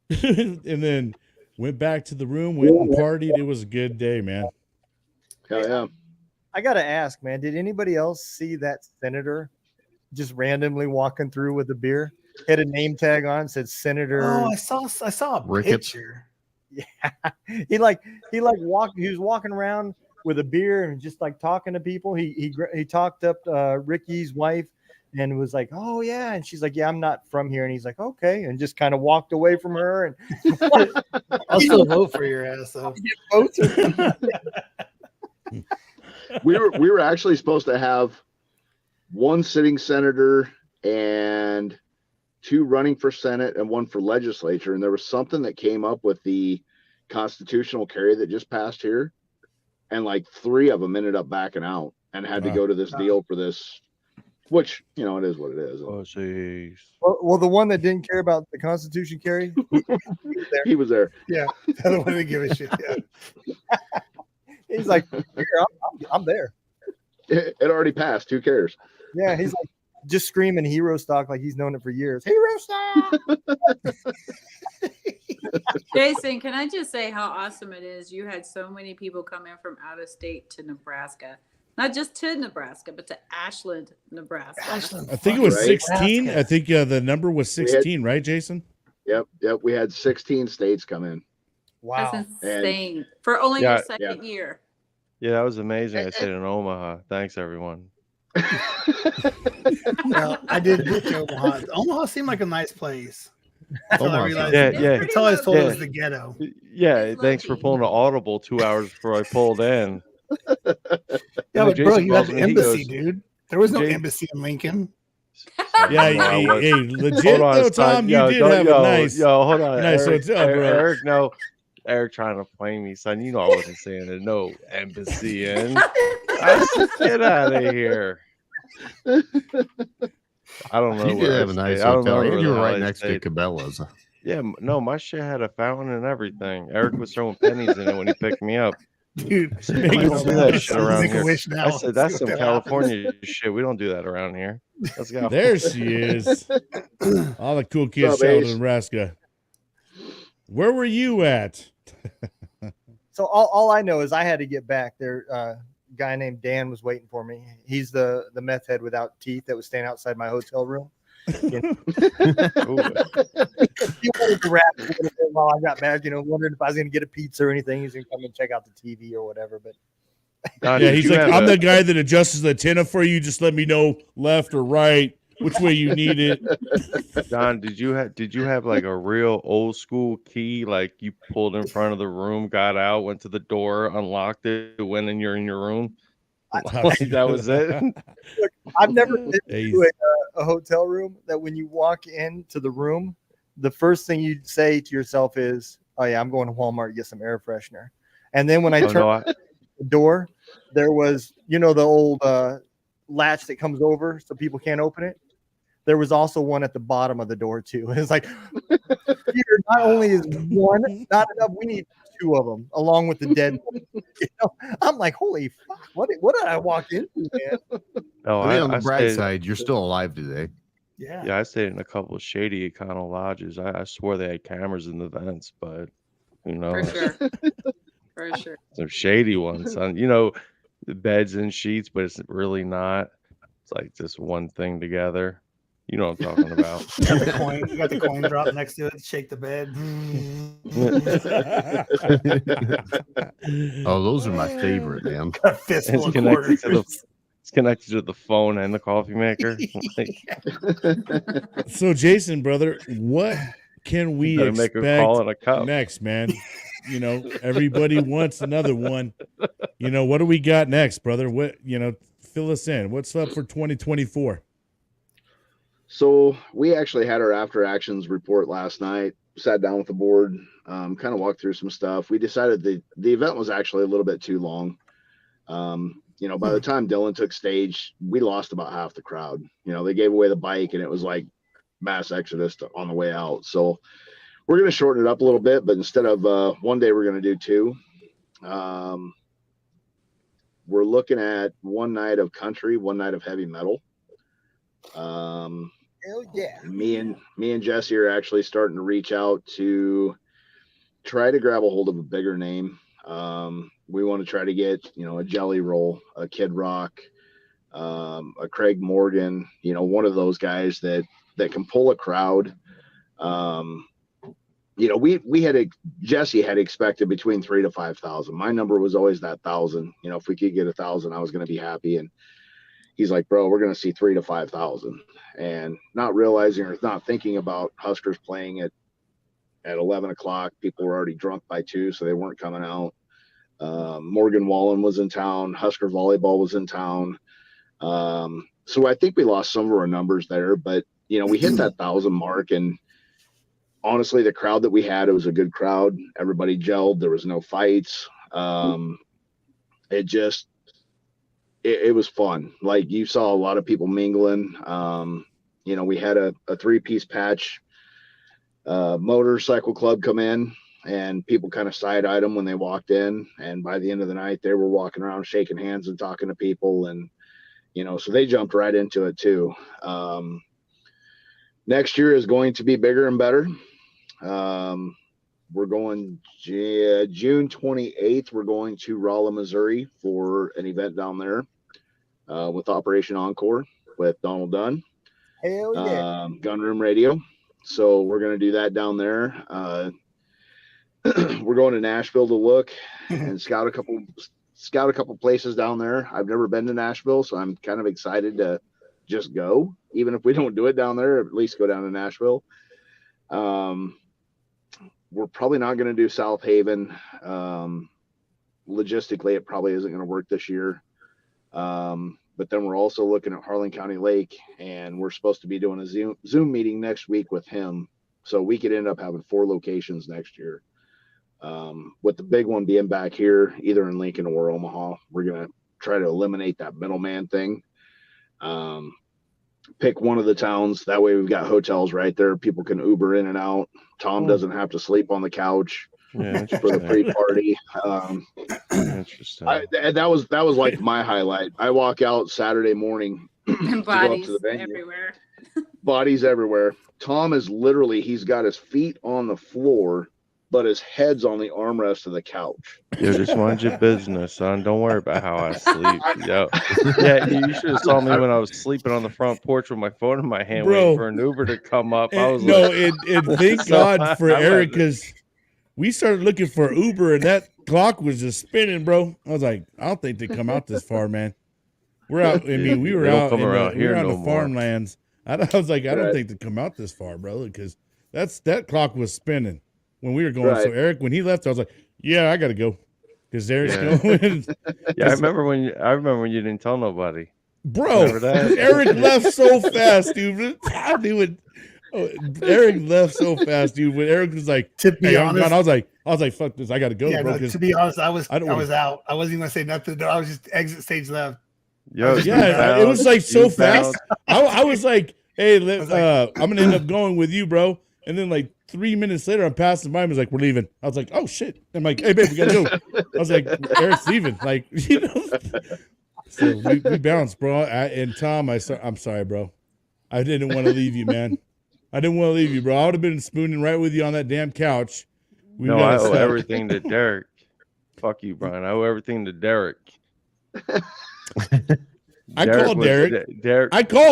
and then went back to the room, went and partied. It was a good day, man. Hell yeah. I gotta ask, man, did anybody else see that senator just randomly walking through with a beer? Had a name tag on, said Senator. Oh, I saw a Ricketts. picture. Yeah, he was walking around with a beer and just like talking to people. He talked up Ricky's wife and was like, "Oh yeah," and she's like, "Yeah, I'm not from here," and he's like, "Okay," and just kind of walked away from her. And I'll still vote for your ass though. We were actually supposed to have one sitting senator and 2 running for Senate and 1 for legislature. And there was something that came up with the constitutional carry that just passed here. And like 3 of them ended up backing out and had to go to this deal for this, which, you know, it is what it is. Oh, jeez. Well, the one that didn't care about the Constitution carry, He was there. Yeah, the other one didn't give a shit. Yeah. he's like, "Here, I'm there." It already passed. Who cares? Yeah, he's like just screaming Herostock like he's known it for years. Herostock. Jason, can I just say how awesome it is? You had so many people come in from out of state to Nebraska. Not just to Nebraska, but to Ashland, Nebraska. I think it was Right. 16. I think the number was 16, right, Jason? Yep. We had 16 states come in. Wow. That's insane. For only Yeah, your second year. Yeah, that was amazing. I stayed in Omaha. Thanks, everyone. Well, I did get to Omaha. Omaha seemed like a nice place. Until I realized Yeah. Until I was told Yeah. it was the ghetto. Yeah, thanks for pulling the audible 2 hours before I pulled in. Yeah, And but bro, Jason you had calls the me, he embassy, goes, dude. There was no Jay- embassy in Lincoln. Yeah, No, I was- hey, legit Hold on, though, son. Tom. Yo, You did don't- have a nice hold on. nice Eric, hotel, bro. Eric, no. Eric trying to play me, son. You know I wasn't saying there's no embassy in. Get out of here. I don't know. You did have a nice hotel. And you were right next to Cabela's. Yeah, no, my shit had a fountain and everything. Eric was throwing pennies in it when he picked me up. Dude, I said, we don't do that shit around Make a here. wish now. I said, that's See some what California shit. We don't do that around here. Let's go. There she is. All the cool kids What's up, traveling Ace? to Nebraska. Where were you at? So all I know is I had to get back there. A guy named Dan was waiting for me. He's the meth head without teeth that was staying outside my hotel room. You know? He wanted to rap a little bit while I got back, wondering if I was going to get a pizza or anything. He's going to come and check out the TV or whatever. But Don, Yeah, did he's you like, have I'm a- the guy that adjusts the antenna for you. Just let me know left or right, which way you need it. Don, did you have like a real old school key? Like you pulled in front of the room, got out, went to the door, unlocked it, went in. You're in your room. Like, that was it. look, I've never been Hey. to a hotel room that when you walk into the room, the first thing you say to yourself is, "Oh yeah, I'm going to Walmart to get some air freshener." And then when I Oh, turned no, I- the door, there was, the old latch that comes over so people can't open it. There was also one at the bottom of the door too. It's like, here, not only is one not enough, we need 2 of them along with the dead one. I'm like, holy fuck, what did I walk into, man? Oh, I mean, on the I bright stayed, side, you're still alive today. Yeah. yeah, I stayed in a couple of shady Econo lodges. I swore they had cameras in the vents, but who For knows? sure. For sure. Some shady ones. The beds and sheets, but it's really not. It's like just one thing together. You know what I'm talking about. Got the coin. You got the coin drop next to it. Shake the bed. Oh, those are my favorite, man. A fistful It's of connected quarters. it's connected to the phone and the coffee maker. Like, So, Jason, brother, what can we better make a expect call in a cup. next, man? You know, everybody wants another one. You know, what do we got next, brother? What, fill us in. What's up for 2024? So we actually had our after actions report last night, sat down with the board, kind of walked through some stuff. We decided the event was actually a little bit too long. By the time Dylan took stage, we lost about half the crowd. They gave away the bike and it was like mass exodus on the way out. So we're going to shorten it up a little bit, but instead of one day, we're going to do two. We're looking at one night of country, one night of heavy metal. Hell yeah. Me and Jesse are actually starting to reach out to try to grab a hold of a bigger name. We want to try to get, a Jelly Roll, a Kid Rock, a Craig Morgan, one of those guys that can pull a crowd. Jesse had expected between 3,000 to 5,000. My number was always that 1,000. If we could get 1,000, I was going to be happy. And he's like, bro, we're going to see 3,000 to 5,000, and not realizing or not thinking about Huskers playing at 11 o'clock. People were already drunk by 2, so they weren't coming out. Morgan Wallen was in town. Husker volleyball was in town. So I think we lost some of our numbers there, but we hit that 1,000 mark, and honestly, the crowd that we had, it was a good crowd. Everybody gelled. There was no fights. It was fun. Like, you saw a lot of people mingling. We had a 3-piece patch motorcycle club come in, and people kind of side-eyed them when they walked in. And by the end of the night, they were walking around shaking hands and talking to people. And, so they jumped right into it too. Next year is going to be bigger and better. We're going June 28th. We're going to Rolla, Missouri for an event down there with Operation Encore with Donald Dunn. Hell yeah. Gunroom Radio. So we're going to do that down there. We're going to Nashville to look and scout a couple places down there. I've never been to Nashville, so I'm kind of excited to just go. Even if we don't do it down there, at least go down to Nashville. We're probably not going to do South Haven. Logistically, it probably isn't going to work this year. But then we're also looking at Harlan County Lake, and we're supposed to be doing a Zoom meeting next week with him. So we could end up having 4 locations next year. With the big one being back here, either in Lincoln or Omaha. We're going to try to eliminate that middleman thing. Pick one of the towns. That way we've got hotels right there. People can Uber in and out. Tom doesn't have to sleep on the couch for the pre-party. Interesting. That was like my highlight. I walk out Saturday morning And bodies everywhere. Bodies everywhere. Tom is literally, he's got his feet on the floor, but his head's on the armrest of the couch. You just mind your business, son. Don't worry about how I sleep. Yeah, you should have saw me when I was sleeping on the front porch with my phone in my hand, waiting for an Uber to come up. I was thank God for Eric, because we started looking for Uber, and that clock was just spinning, bro. I was like, I don't think they come out this far, man. We're out. I mean, we were out in the farmlands. I was like, I don't think they come out this far, bro, because that clock was spinning when we were going. Right. So Eric, when he left, I was like, yeah, I got to go because Eric's going. I remember when you didn't tell nobody, bro. Eric left so fast, dude. Eric left so fast, dude. When Eric was like, to be honest, I was like, fuck this, I got to go, bro. To be honest, I was out. I wasn't even gonna say nothing. I was just exit stage left. It was like so fast. I was like, hey, I'm gonna end up going with you, bro. And then like 3 minutes later, I'm passing by him. He's like, we're leaving. I was like, oh shit. I'm like, hey babe, we gotta go. I was like, Eric's leaving. Like, So we bounced, bro. And Tom, I'm sorry, bro. I didn't want to leave you, man. I didn't want to leave you, bro. I would have been spooning right with you on that damn couch. I owe everything to Derek. Fuck you, Brian. I owe everything to Derek. I called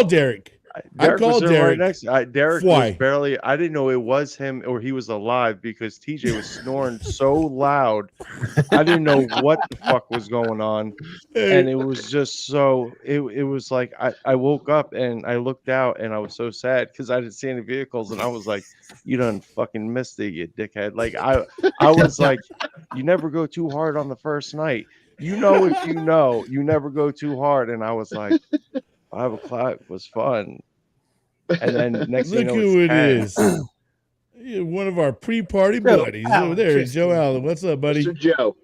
Derek. Derek was called sitting Derek. right next. Derek Why? was barely. I didn't know it was him or he was alive because TJ was snoring so loud. I didn't know what the fuck was going on, and it was just so. It was like I woke up and I looked out and I was so sad because I didn't see any vehicles and I was like, "You done fucking missed it, you dickhead!" Like I was like, "You never go too hard on the first night." You know, if you know, you never go too hard. And I was like, 5 o'clock was fun. And then next thing Look you know, who it's it 10. is. Yeah, one of our pre-party Joe buddies Allen, over there, just Joe kidding. Allen. What's up, buddy? Mr. Joe.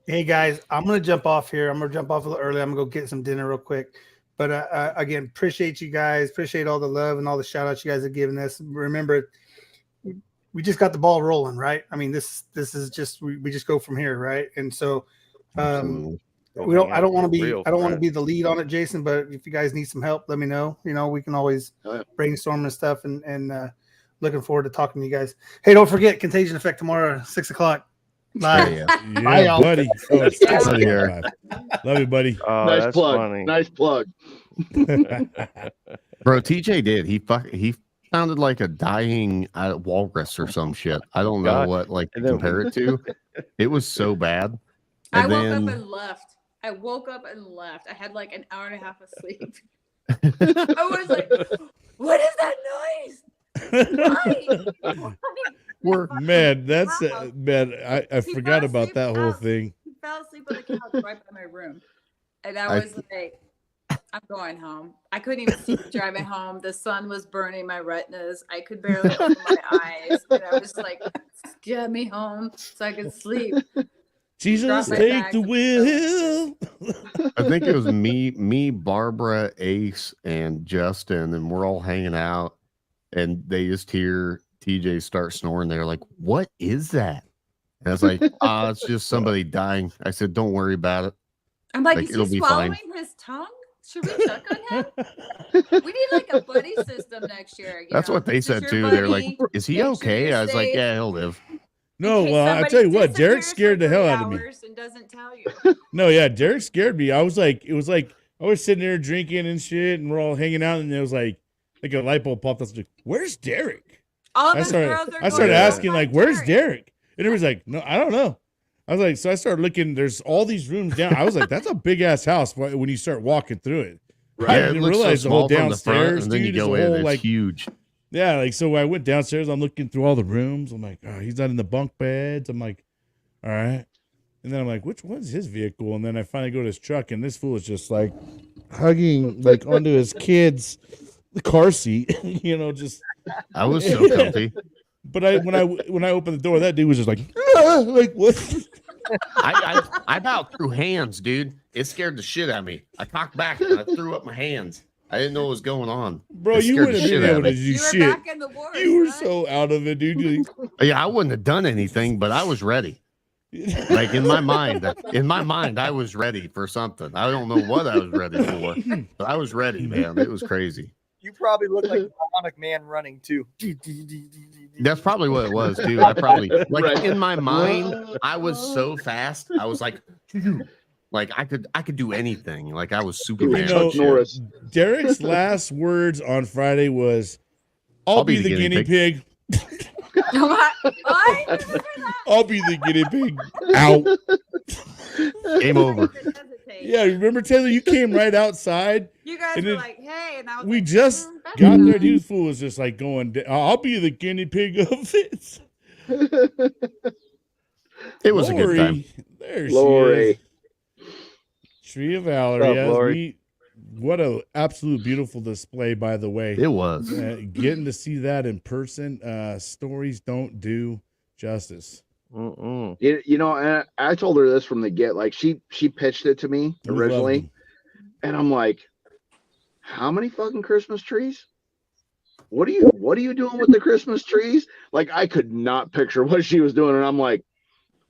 Hey guys, I'm gonna jump off here. I'm gonna jump off a little early. I'm gonna go get some dinner real quick. But again, appreciate you guys. Appreciate all the love and all the shout outs you guys are giving us. Remember, we just got the ball rolling, right? I mean, this is just we just go from here, right? And so Absolutely. we don't I don't want to be Real I don't want to friend. be the lead on it, Jason, but if you guys need some help, let me know. You know, we can always Oh, yeah. brainstorm and stuff and looking forward to talking to you guys. Hey, don't forget Contagion Effect tomorrow, 6 o'clock. Live. Yeah. Yeah, Bye, y'all. buddy. Oh, it's Yeah. totally Here. live. Love you, buddy. Oh, Nice that's plug. funny. Nice plug. Bro, TJ did. He sounded like a dying walrus or some shit. I don't know God. what like to And then- compare it to. It was so bad. I And woke then up and left. I woke up and left. I had like an hour and a half of sleep. I was like, what is that noise? Why? Man, that's Wow. man. I He forgot fell about asleep that whole out. thing. He fell asleep on the couch right by my room. And I was like, I'm going home. I couldn't even see driving home. The sun was burning my retinas. I could barely open my eyes. And I was like, get me home so I could sleep. Jesus, Drop my take bags the and wheel. I think it was me, Barbara, Ace, and Justin, and we're all hanging out, and they just hear TJ start snoring. They're like, "What is that?" And I was like, it's just somebody dying." I said, "Don't worry about it." I'm like, Like, is it'll he be fine. swallowing his tongue? Should we check on him? We need like a buddy system next year. That's what they This is said your too. They're like, buddy. "Is he Make sure okay?" you're I was like, safe. "Yeah, he'll live." No, In case well, I somebody tell you what, Derek disappears scared for the hell 3 out of me. hours and doesn't tell you. No, yeah, Derek scared me. I was like, it was like I was sitting there drinking and shit, and we're all hanging out, and it was like a light bulb popped up. I was like, where's Derek? All I the started, girls are I started going, asking "Oh, like, my where's Derek." Derek? And everybody's like, no, I don't know. I was like, so I started looking. There's all these rooms down. I was like, that's a big ass house when you start walking through it. I Yeah, it didn't looks so realize the whole small from the front, downstairs, and then you dude, is go a in, whole it's like huge. yeah, like so I went downstairs, I'm looking through all the rooms. I'm like, oh, he's not in the bunk beds. I'm like, all right. And then I'm like, which one's his vehicle? And then I finally go to his truck, and this fool is just like hugging like onto his kid's car seat, you know, just I was so comfy. but when I opened the door, that dude was just like, like what? I about threw hands, dude. It scared the shit out of me. I cocked back and I threw up my hands. I didn't know what was going on. Bro, It you scared the wouldn't have shit been out able of to me. do You were shit. back in the wars. You were right? so out of it, dude. Yeah, I wouldn't have done anything, but I was ready. Like in my mind, I was ready for something. I don't know what I was ready for, but I was ready, man. It was crazy. You probably look like a comic man running too. That's probably what it was too. I probably like Right. in my mind, I was so fast. I was like I could do anything. Like I was Superman. You know, and shit. Norris. Derek's last words on Friday was, I'll be the guinea pig. What? I remember that. I'll be the guinea pig. Out. Game over. Hesitate. Yeah, remember Taylor? You came right outside. You guys And were then like, hey, and I was we like, just that's got there. nice. Dude, fool was just like going, I'll be the guinea pig of this. It was a good time. There she Lori. is. Tree of Valerie. What's up, Yes, Lori? what a absolute beautiful display, by the way. It was. Getting to see that in person, stories don't do justice. Mm-mm. You know, and I told her this from the get. Like she pitched it to me We love originally, them. and I'm like, how many fucking Christmas trees? What are you doing with the Christmas trees? Like I could not picture what she was doing, and I'm like,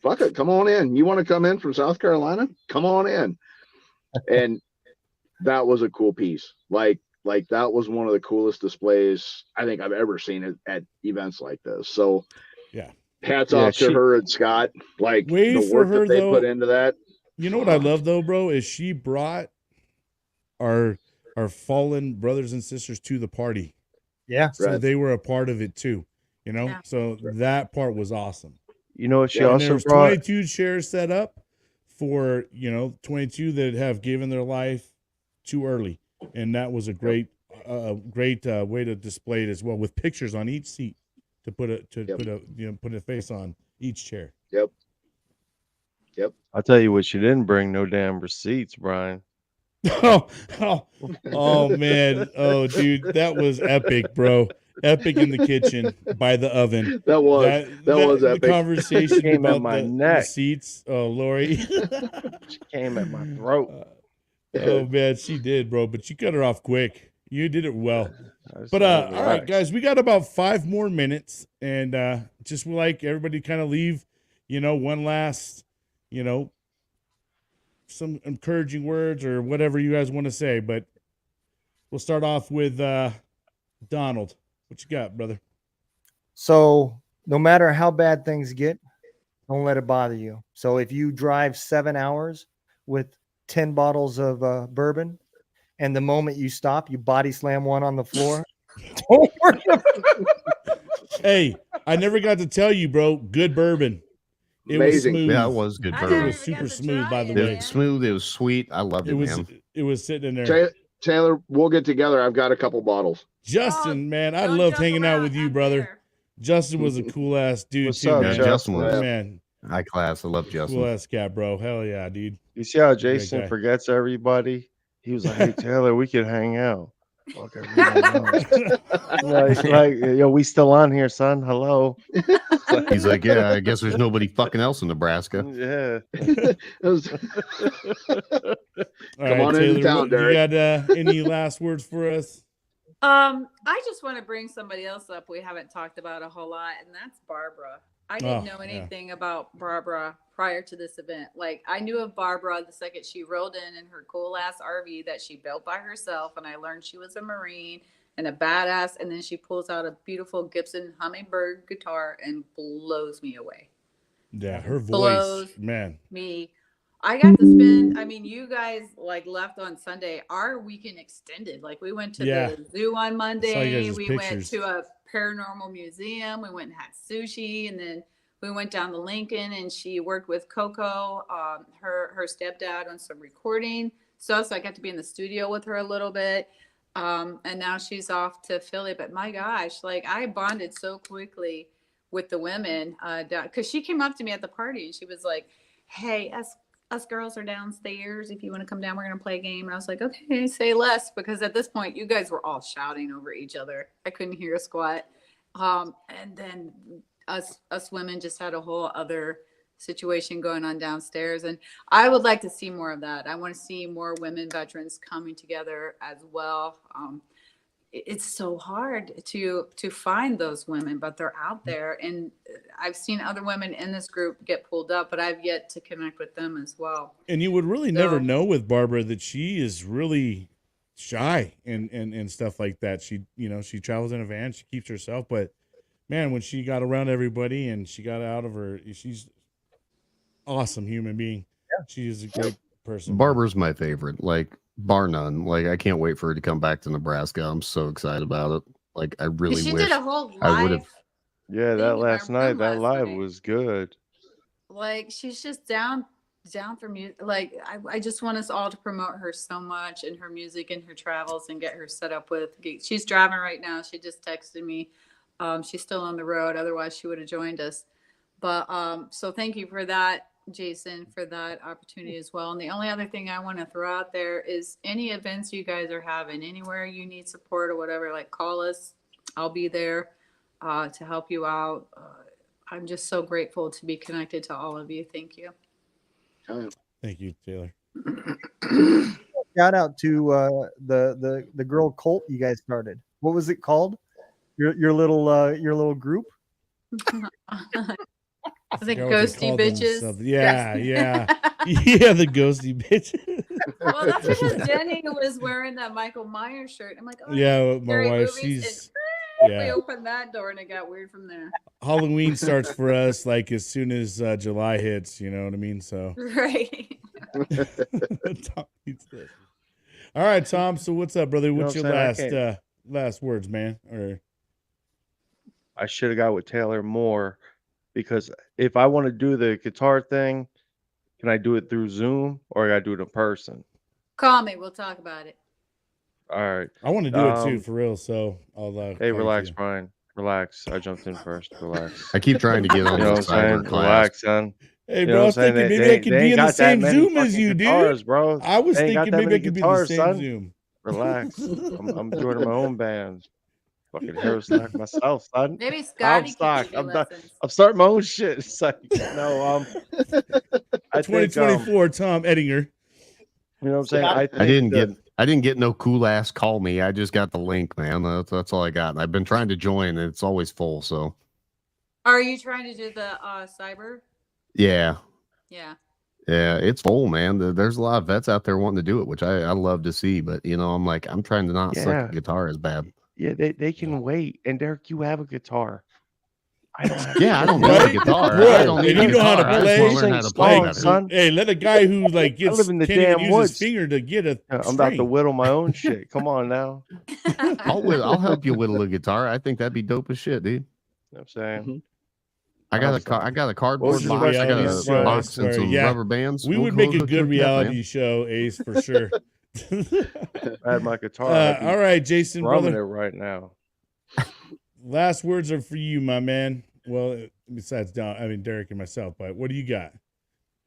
fuck it, come on in. You want to come in from South Carolina? Come on in. And that was a cool piece. Like that was one of the coolest displays I think I've ever seen at events like this. So Yeah. hats Yeah, off to she- her and Scott. Like Wait the for work her, that they though. put into that. You know what I love though, bro, is she brought our fallen brothers and sisters to the party. Yeah. So Right. they were a part of it too, you know? Yeah. So that part was awesome. You know what she Yeah, And also there's brought? 22 chairs set up for, 22 that have given their life too early. And that was a great way to display it as well, with pictures on each seat to put a face on each chair. Yep. I'll tell you what, she didn't bring no damn receipts, Brian. Oh man. Oh dude, that was epic, bro. Epic in the kitchen by the oven. That was The epic. conversation Came at about my the neck. seats. Oh, Lori. She came at my throat. Oh man, she did, bro. But you cut her off quick. You did it well. I But said, all right, relax. guys, we got about 5 more minutes, and just would like everybody kind of leave, one last, some encouraging words or whatever you guys want to say. But we'll start off with Donald. What you got, brother? So no matter how bad things get, don't let it bother you. So if you drive 7 hours with 10 bottles of bourbon, and the moment you stop, you body slam one on the floor, don't worry about Hey, I never got to tell you, bro. Good bourbon. It Amazing. was smooth. Yeah, it was good I It bourbon. was never got super to smooth, try by the it, It way. was smooth. It was sweet. I loved it, It was man. it was sitting in there. Taylor, we'll get together. I've got a couple bottles. Justin, man, I Don't loved joke hanging out around, with you, I'm brother. there. Justin was a cool ass dude What's too, up, man. Yeah, Justin was Man, high class. I love cool Justin. ass cat, bro. Hell yeah, dude. You see how Great Jason guy. forgets everybody? He was like, "Hey Taylor, we could hang out." Fuck everyone else. Yo, we still on here, son? Hello. He's like, yeah, I guess there's nobody fucking else in Nebraska. Yeah. All Come right, on into Taylor, town, you Derek. got any last words for us? I just want to bring somebody else up we haven't talked about a whole lot, and that's Barbara. I didn't know anything about Barbara prior to this event. Like, I knew of Barbara the second she rolled in her cool ass RV that she built by herself, and I learned she was a Marine and a badass. And then she pulls out a beautiful Gibson Hummingbird guitar and blows me away. Yeah, her voice, Blows man. me. I got to spend, I mean, you guys like left on Sunday. Our weekend extended. Like, we went to Yeah. the zoo on I saw Monday. you guys' We pictures. went to a paranormal museum. We went and had sushi, and then we went down to Lincoln, and she worked with Coco, her stepdad, on some recording stuff. So I got to be in the studio with her a little bit. And now she's off to Philly. But my gosh, like, I bonded so quickly with the women, because she came up to me at the party and she was like, "Hey, us girls are downstairs. If you want to come down, we're going to play a game." And I was like, "Okay, say less." Because at this point, you guys were all shouting over each other. I couldn't hear a squat. And then us women just had a whole other situation going on downstairs. And I would like to see more of that. I want to see more women veterans coming together as well. It's so hard to find those women, but they're out there. And I've seen other women in this group get pulled up, but I've yet to connect with them as well. And you would really never know with Barbara that she is really shy and stuff like that. She, she travels in a van, she keeps herself, but man, when she got around everybody and she got out of her, she's awesome human being. Yeah. She is a great person. Barbara's my favorite, like, bar none. Like, I can't wait for her to come back to Nebraska. I'm so excited about it. Like, I really She wish did a whole I would live. have. Yeah, that last night, that live was good. Like, she's just down for music. Like, I just want us all to promote her so much and her music and her travels and get her set up with. She's driving right now. She just texted me. She's still on the road. Otherwise, she would have joined us. But so thank you for that, Jason, for that opportunity as well. And the only other thing I want to throw out there is any events you guys are having, anywhere you need support or whatever, like, call us. I'll be there to help you out. I'm just so grateful to be connected to all of you. Thank you. Thank you, Taylor. Shout out to the girl cult you guys started. What was it called? Your little group? I think ghosty bitches. Yeah, yeah. Yeah, the ghosty bitches. Well, that's because Jenny was wearing that Michael Myers shirt. I'm like, oh, yeah, my scary wife, movies. we We opened that door and it got weird from there. Halloween starts for us like as soon as July hits, you know what I mean? So Right. All right, Tom. So what's up, brother? What's your last last words, man? Or I should have got with Taylor more, because if I want to do the guitar thing, can I do it through Zoom or I got to do it in person? Call me. We'll talk about it. All right. I want to do it too, for real. So I'll. Hey, call relax, you. Brian. Relax. I jumped in first. Relax. I keep trying to get on You know the what I'm saying? cyber class. Relax, son. Hey, You know bro, I what was I'm saying? thinking maybe I could be ain't in the got that same many Zoom as fucking you, guitars, dude. bro. I was They ain't got thinking that maybe I many could be in the guitars, same son. Zoom. Relax. I'm doing my own band. Fucking Herostock myself, son. Maybe Scotty can Stock. give you I'm done. lessons. I'm starting my own shit. It's like, no, I think 2024, Tom Ettinger. you know what I'm saying? I didn't get no cool ass call me. I just got the link, man. That's all I got. And I've been trying to join, and it's always full. So, Are you trying to do the cyber? yeah, Yeah. it's full, man. There's a lot of vets out there wanting to do it, which I love to see. But I'm trying to not suck a guitar as bad. Yeah, they can wait. And Derek, you have a guitar. I don't have I don't need Right? a guitar. Bro, I don't need and a you know how guitar. to I just play. want to learn how to play Songs, better. son. Hey, let a guy who like I live in the can't even damn use woods. his finger to get a I'm about to string. whittle my own shit. Come on now. I'll help you whittle a guitar. I think that'd be dope as shit, dude. You know what I'm saying? I got a cardboard This is box. I got reality a show, I box and swear. some Yeah. rubber bands. We We'll would make a hook good you up, reality man. show, Ace, for sure. I had my guitar. I'd be all right, Jason, drumming brother. it right now. Last words are for you, my man. Well, besides Derek and myself, but what do you got?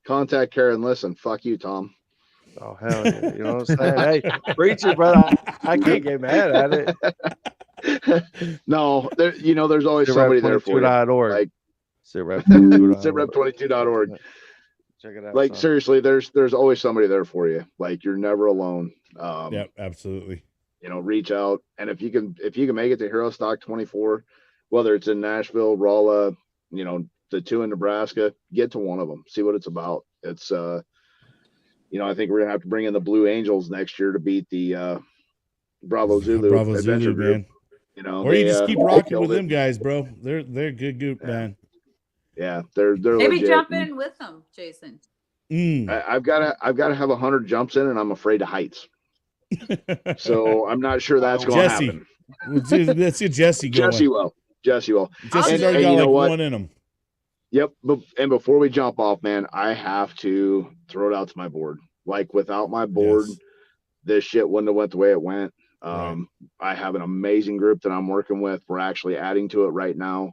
Contact Karen. Listen, fuck you, Tom. Oh hell yeah! You know what I'm saying? Hey, preach it, brother. I can't get mad at it. No, there's always somebody there for you. SitRep22.org. Like SitRep22.org. SitRep22.org. Check it out. Like son. seriously, there's always somebody there for you. Like you're never alone. Yep, absolutely. Reach out, and if you can make it to Herostock 24, whether it's in Nashville, Rolla, the two in Nebraska, get to one of them, see what it's about. It's I think we're gonna have to bring in the Blue Angels next year to beat the Bravo Zulu Adventure Group. Man. Or you just keep rocking with them guys, bro. They're a good group, man. Yeah, they're Maybe legit. jump in with them, Jason. I've got to have 100 jumps in, and I'm afraid of heights. So I'm not sure that's going to happen. Let's get Jesse going. Jesse will. Jesse's already got one in him. Yep. And before we jump off, man, I have to throw it out to my board. Like without my board, this shit wouldn't have went the way it went. Right. I have an amazing group that I'm working with. We're actually adding to it right now.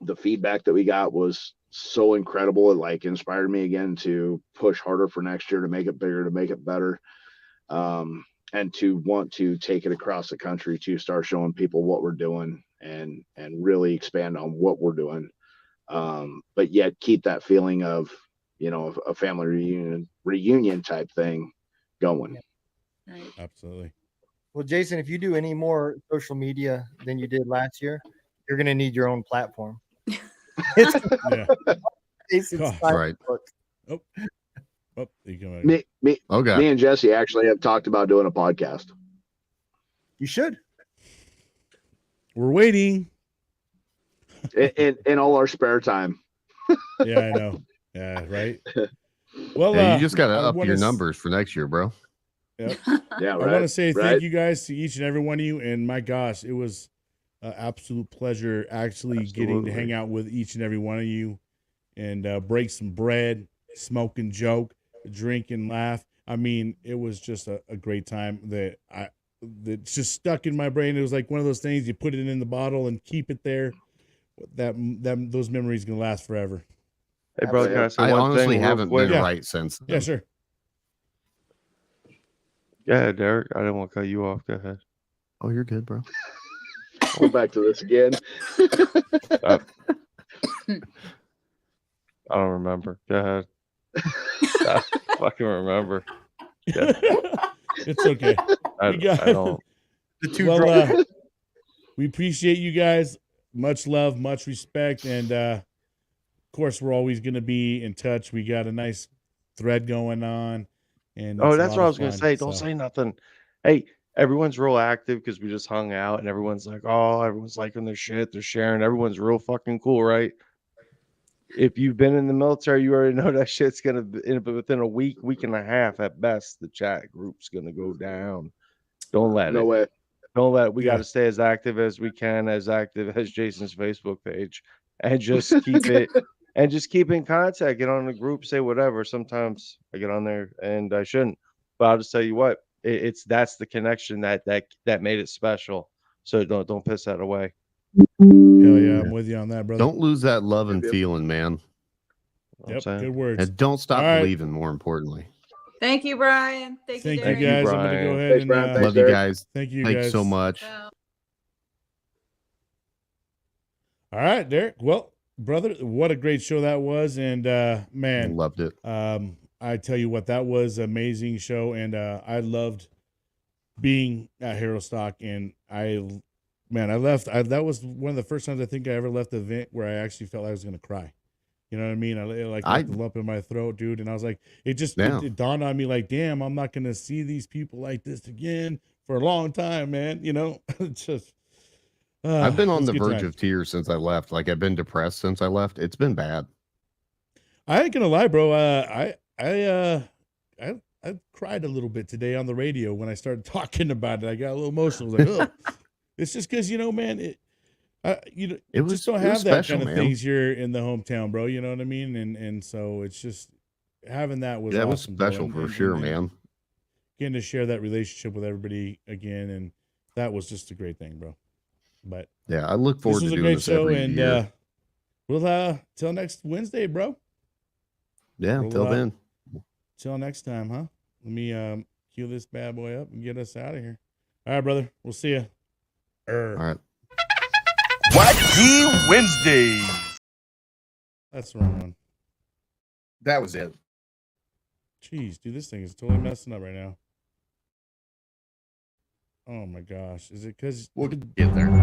The feedback that we got was so incredible. It inspired me again to push harder for next year, to make it bigger, to make it better. And to want to take it across the country, to start showing people what we're doing and really expand on what we're doing. But yet keep that feeling of, a family reunion type thing going. Right. Absolutely. Well, Jason, if you do any more social media than you did last year, you're going to need your own platform. Jason's right. Me and Jesse actually have talked about doing a podcast. You should. We're waiting. In all our spare time. Yeah, I know. Yeah, right. Well, you just got to up your numbers for next year, bro. Yep. Yeah, right. I want to say thank you guys to each and every one of you. And my gosh, it was an absolute pleasure actually getting to hang out with each and every one of you and break some bread, smoke and joke, drink and laugh. I mean, it was just a great time that just stuck in my brain. It was like one of those things you put it in the bottle and keep it there. Those memories can last forever. Hey, bro, can I say I one honestly thing haven't real quick? been right since then. Yeah, sure. Yeah, Derek, I didn't want to cut you off. Go ahead. Oh, you're good, bro. Go back to this again. I don't remember. Go ahead. I fucking remember. Yeah. It's okay. I don't. We appreciate you guys. Much love, much respect, and of course, we're always going to be in touch. We got a nice thread going on. And That's what I was going to say. Don't say nothing. Hey, everyone's real active because we just hung out, and everyone's like, everyone's liking their shit. They're sharing. Everyone's real fucking cool, right? If you've been in the military, you already know that shit's going to, within a week and a half at best, the chat group's going to go down. Don't let No it. way. Don't let it. We Yeah. got to stay as active as we can, as active as Jason's Facebook page, and just keep it, and just keep in contact. Get on the group, say whatever. Sometimes I get on there and I shouldn't, but I'll just tell you what, that's the connection that made it special. So don't piss that away. Hell yeah, I'm with you on that, brother. Don't lose that love and Yep. feeling, man. You know what I'm Yep, saying? good words. And don't stop All right. believing, more importantly. Thank you, Brian. Thank you, Thank you Derek. guys. I'm gonna Brian. go ahead Thanks, and Brian. Thanks, Love you Derek. guys. thank you Thanks guys so much. Ciao. All right, Derek. Well, brother, what a great show that was, and man, Loved it. I tell you what, that was an amazing show, and I loved being at Herostock, and I left. That was one of the first times I think I ever left the event where I actually felt like I was going to cry. You know what I mean? I left the lump in my throat, dude, and I was like, it dawned on me like, damn, I'm not going to see these people like this again for a long time, man. You know, it's just. I've been on it's the good verge time. of tears since I left. Like, I've been depressed since I left. It's been bad. I ain't gonna lie, bro. I cried a little bit today on the radio when I started talking about it. I got a little emotional. I was like, oh, it's just because, you know, man, it just don't have that special, kind of man. things here in the hometown, bro. You know what I mean? And so it's just having that was That was awesome, bro. special for sure, man. Getting to share that relationship with everybody again, and that was just a great thing, bro. But Yeah, I look forward this to was a doing great this show, every and year. we'll till next Wednesday, bro. Yeah, until then. Till next time, huh? Let me cue this bad boy up and get us out of here. All right, brother. We'll see you. All right. Wacky Wednesday. That's the wrong one. That was it. Jeez, dude, this thing is totally messing up right now. Oh my gosh. Is it because We'll get there.